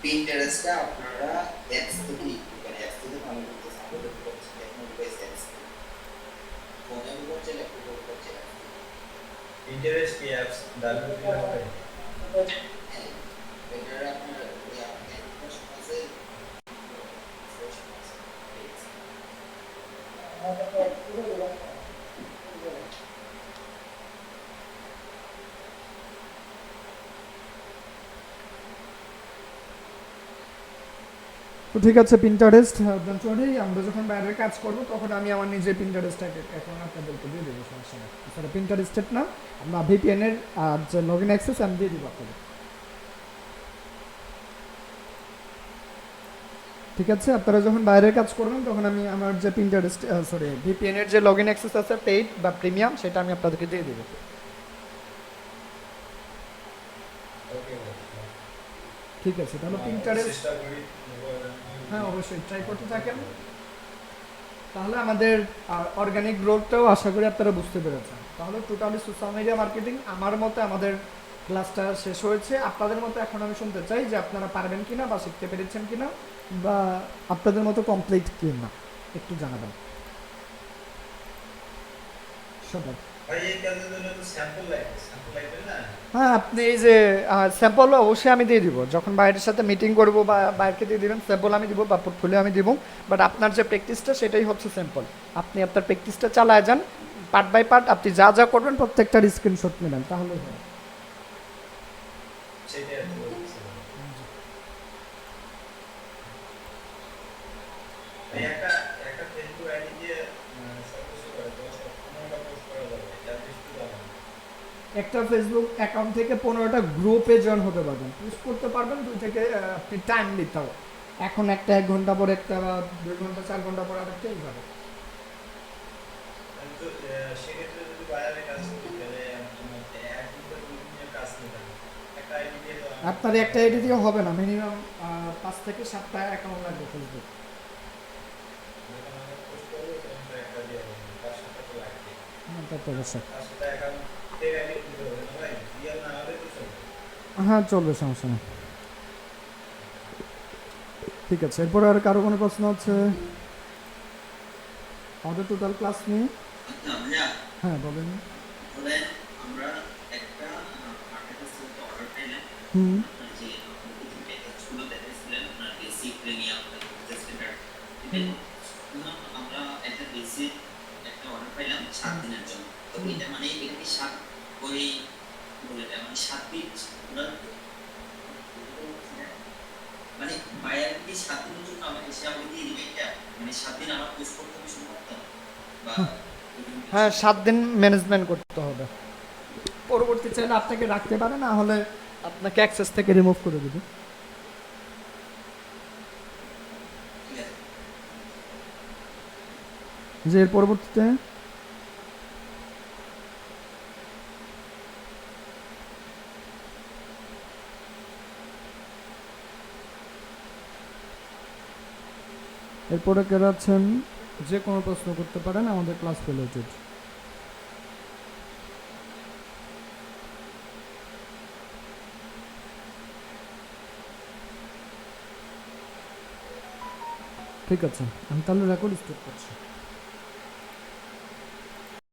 পিন্টারেস্টটা আপনারা অ্যাপস থেকে মানে অ্যাপস থেকে ভালো করতে সাপোর্ট করছে এখন ডিভাইস অ্যাপস ফোনে করছে ল্যাপটপে করছে ইন্টারেস্ট কি অ্যাপস ডাউনলোড দিলে হবে? হ্যাঁ এটা আপনার ওই অ্যাপ্লিকেশন আছে তো ঠিক আছে, পিন্টারেস্ট চলেই আমরা যখন বাইরে কাজ করব তখন আমি আমার নিজের পিন্টারেস্টটাকে এখন আপনাদেরকে দিয়ে দেবো, সমস্যা নেই। সেটা পিন্টারেস্টেড না, আমরা ভিপিএন এর যে লগ ইন অ্যাক্সেস আমি দিয়ে দিব আপনাদের। ঠিক আছে, আপনারা যখন বাইরের কাজ করবেন তখন আমি আমার যে পিন্টারেস্ট সরি ভিপিএন এর যে লগ ইন অ্যাক্সেস আছে পেইড বা প্রিমিয়াম সেটা আমি আপনাদেরকে দিয়ে দেবো। ওকে ঠিক আছে, তাহলে পিন্টারেস্ট চেষ্টা করি হ্যাঁ অবশ্যই ট্রাই করতে থাকেন। তাহলে আমাদের অর্গানিক গ্রোথটাও আশা করি আপনারা বুঝতে পেরেছেন। তাহলে টোটালি সোশ্যাল মিডিয়া মার্কেটিং আমার মতে আমাদের ক্লাসটা শেষ হয়েছে। আপনাদের মতো এখন আমি শুনতে চাই যে আপনারা পারবেন কিনা বা শিখতে পেরেছেন কিনা বা আপনাদের মতো কমপ্লিট কিনা একটু জানাবেন সবাই। ভাই এই কাজের জন্য তো স্যাম্পল লাগবে না? হ্যাঁ, আপনি এই যে স্যাম্পল অবশ্যই আমি দিয়ে দিব, যখন বাইরের সাথে মিটিং করব বা বাইরকে দিয়ে দিবেন স্যাম্পল আমি দিব বা পোর্টফোলিও আমি দিব। বাট আপনার যে প্র্যাকটিসটা সেটাই হচ্ছে স্যাম্পল। আপনি আপনার প্র্যাকটিসটা চালায় যান পার্ট বাই পার্ট, আপনি যা যা করবেন প্রত্যেকটার স্ক্রিনশট নেবেন তাহলেই হবে। সেটাই আর কি বলছি। এই একটা একটা ফেসবুক আইডি দিয়ে সব কিছু করে তো সব কোনটা পোস্ট করা যাবে এটা বেশ তো জানা। একটা ফেসবুক অ্যাকাউন্ট থেকে 15টা গ্রুপে জয়েন হতে পারবেন, পোস্ট করতে পারবেন 2 থেকে আপনি টাইম দিতে হবে। এখন একটা 1 ঘন্টা পর একটা বা 2 ঘন্টা 4 ঘন্টা পর আরেকটা এইভাবে। তো সেক্ষেত্রে যদি বাইরে কাজ করি তাহলে একদিন তো দুই দিনের কাজ নিতে হবে। একটা আইডি দিয়ে তো আপনার একটা আইডি দিয়ে হবে না, মিনিমাম 5 থেকে 7টা অ্যাকাউন্ট লাগবে ফেসবুক। যখন আমরা পোস্ট করবো তখন তো একটা দিয়ে হবে 5-7টা তো লাগবে। তা তো অবশ্যই। 5-7টা অ্যাকাউন্ট ফেক আইডি দিতে হবে না ভাই, রিয়েল না হলে তো চলবে। হ্যাঁ চলবে, সমস্যা নেই। ঠিক আছে, এরপরে আর কারো কোনো প্রশ্ন আছে আমাদের টোটাল ক্লাস নিয়ে? আচ্ছা ভাইয়া হ্যাঁ বলেন। ধরেন আমরা একটা আপনার কাছে একটা অর্ডার পাইলাম, হুম আপনার যে আপনি কিছু প্যাকেজগুলো দেখাইছিলেন আপনার বেসিক প্রিমিয়াম স্ট্যান্ডার্ড, ঠিক আছে? ধরুন আমরা একটা বেসিক একটা অর্ডার পাইলাম 7 দিনের জন্য, তো এটা মানে এটা কি 7 ওই বলে এটা মানে 7 দিন আমরা মানে বায়ার কি 7 দিনের জন্য আমাকে এসে আমাকে দিয়ে দিবে এটা, মানে 7 দিন আমার পোস্ট করতে হবে শুরু করতে হবে বা হ্যাঁ 7 দিন ম্যানেজমেন্ট করতে হবে, পরবর্তী চাইলে আপনাকে রাখতে পারে, না হলে আপনাকে অ্যাক্সেস থেকে রিমুভ করে দেবে। ঠিক আছে? যে এর পরবর্তীতে এরপরে কেরা আছেন যে কোনো প্রশ্ন করতে পারেন আমাদের ক্লাস রিলেটেড। ঠিক আছে, আমি তাহলে রেকর্ড স্টপ করছি।